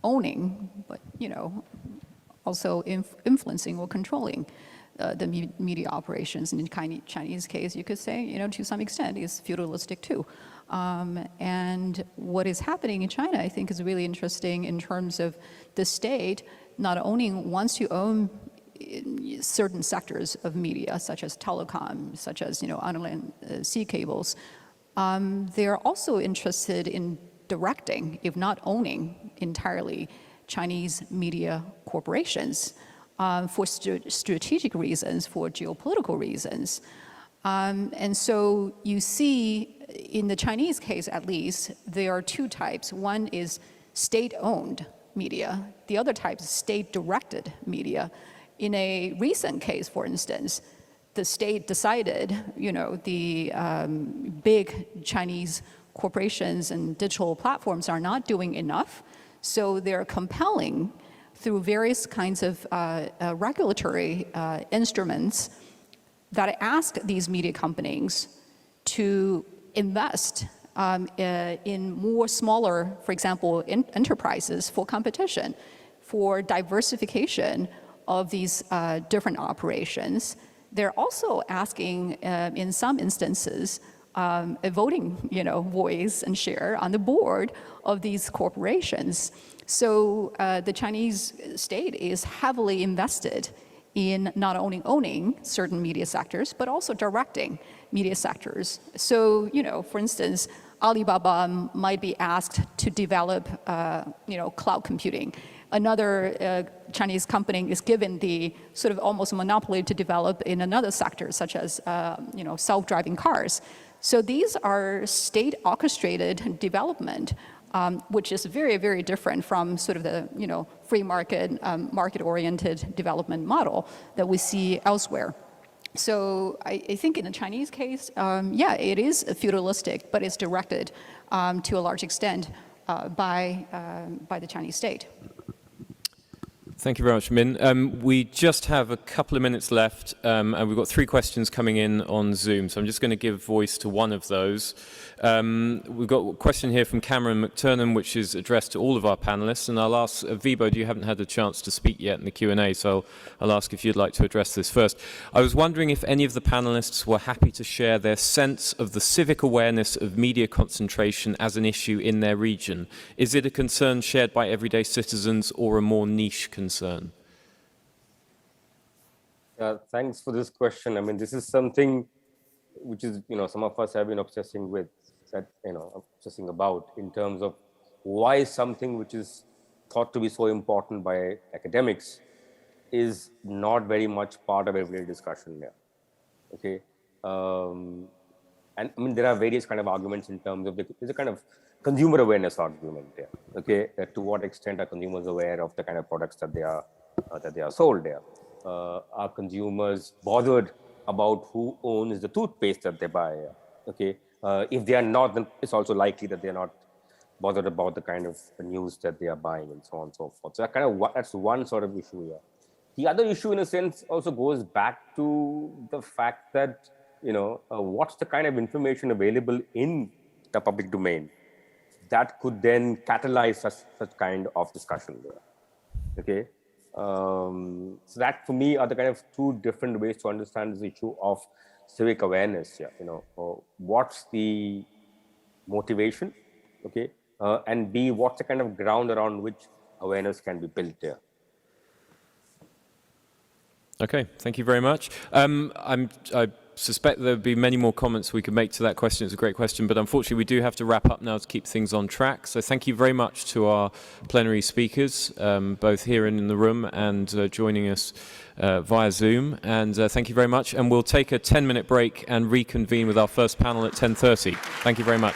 owning, but also influencing or controlling the media operations. In the Chinese case, you could say, to some extent, is feudalistic too. And what is happening in China, I think, is really interesting in terms of the state not only wants to own certain sectors of media, such as telecom, such as underland sea cables. They're also interested in directing, if not owning entirely, Chinese media corporations for strategic reasons, for geopolitical reasons. And so you see, in the Chinese case at least, there are two types. One is state-owned media. The other type is state-directed media. In a recent case, for instance, the state decided, the big Chinese corporations and digital platforms are not doing enough. So they're compelling, through various kinds of regulatory instruments, that ask these media companies to invest in more smaller, for example, enterprises for competition, for diversification of these different operations. They're also asking, in some instances, a voting, voice and share on the board of these corporations. So the Chinese state is heavily invested in not only owning certain media sectors, but also directing media sectors. So, for instance, Alibaba might be asked to develop, cloud computing. Another Chinese company is given the sort of almost monopoly to develop in another sector, such as, self-driving cars. So these are state-orchestrated development, which is very, very different from sort of the, free market, market-oriented development model that we see elsewhere. So I think in the Chinese case, it is feudalistic, but it's directed to a large extent by the Chinese state. Thank you very much, Min. We just have a couple of minutes left, and we've got 3 questions coming in on Zoom, so I'm just going to give voice to one of those. We've got a question here from Cameron McTurnan, which is addressed to all of our panelists, and I'll ask, Vibodh, you haven't had a chance to speak yet in the Q&A, so I'll ask if you'd like to address this first. I was wondering if any of the panelists were happy to share their sense of the civic awareness of media concentration as an issue in their region. Is it a concern shared by everyday citizens or a more niche concern? Thanks for this question. I mean, this is something which is, some of us have been obsessing about in terms of why something which is thought to be so important by academics is not very much part of everyday discussion there. Okay. And I mean, there are various kind of arguments in terms of there's a kind of consumer awareness argument there. Okay, to what extent are consumers aware of the kind of products that they are sold there? Are consumers bothered about who owns the toothpaste that they buy? Okay, if they are not, then it's also likely that they are not bothered about the kind of news that they are buying and so on and so forth. So that's one sort of issue here. The other issue, in a sense, also goes back to the fact that what's the kind of information available in the public domain that could then catalyze such kind of discussion there. Okay, so that for me are the kind of 2 different ways to understand this issue of civic awareness. What's the motivation? Okay, and B, what's the kind of ground around which awareness can be built there? Okay, thank you very much. I suspect there'll be many more comments we could make to that question. It's a great question, but unfortunately we do have to wrap up now to keep things on track. So thank you very much to our plenary speakers, both here and in the room and joining us via Zoom. And thank you very much. And we'll take a 10-minute break and reconvene with our first panel at 10:30. Thank you very much.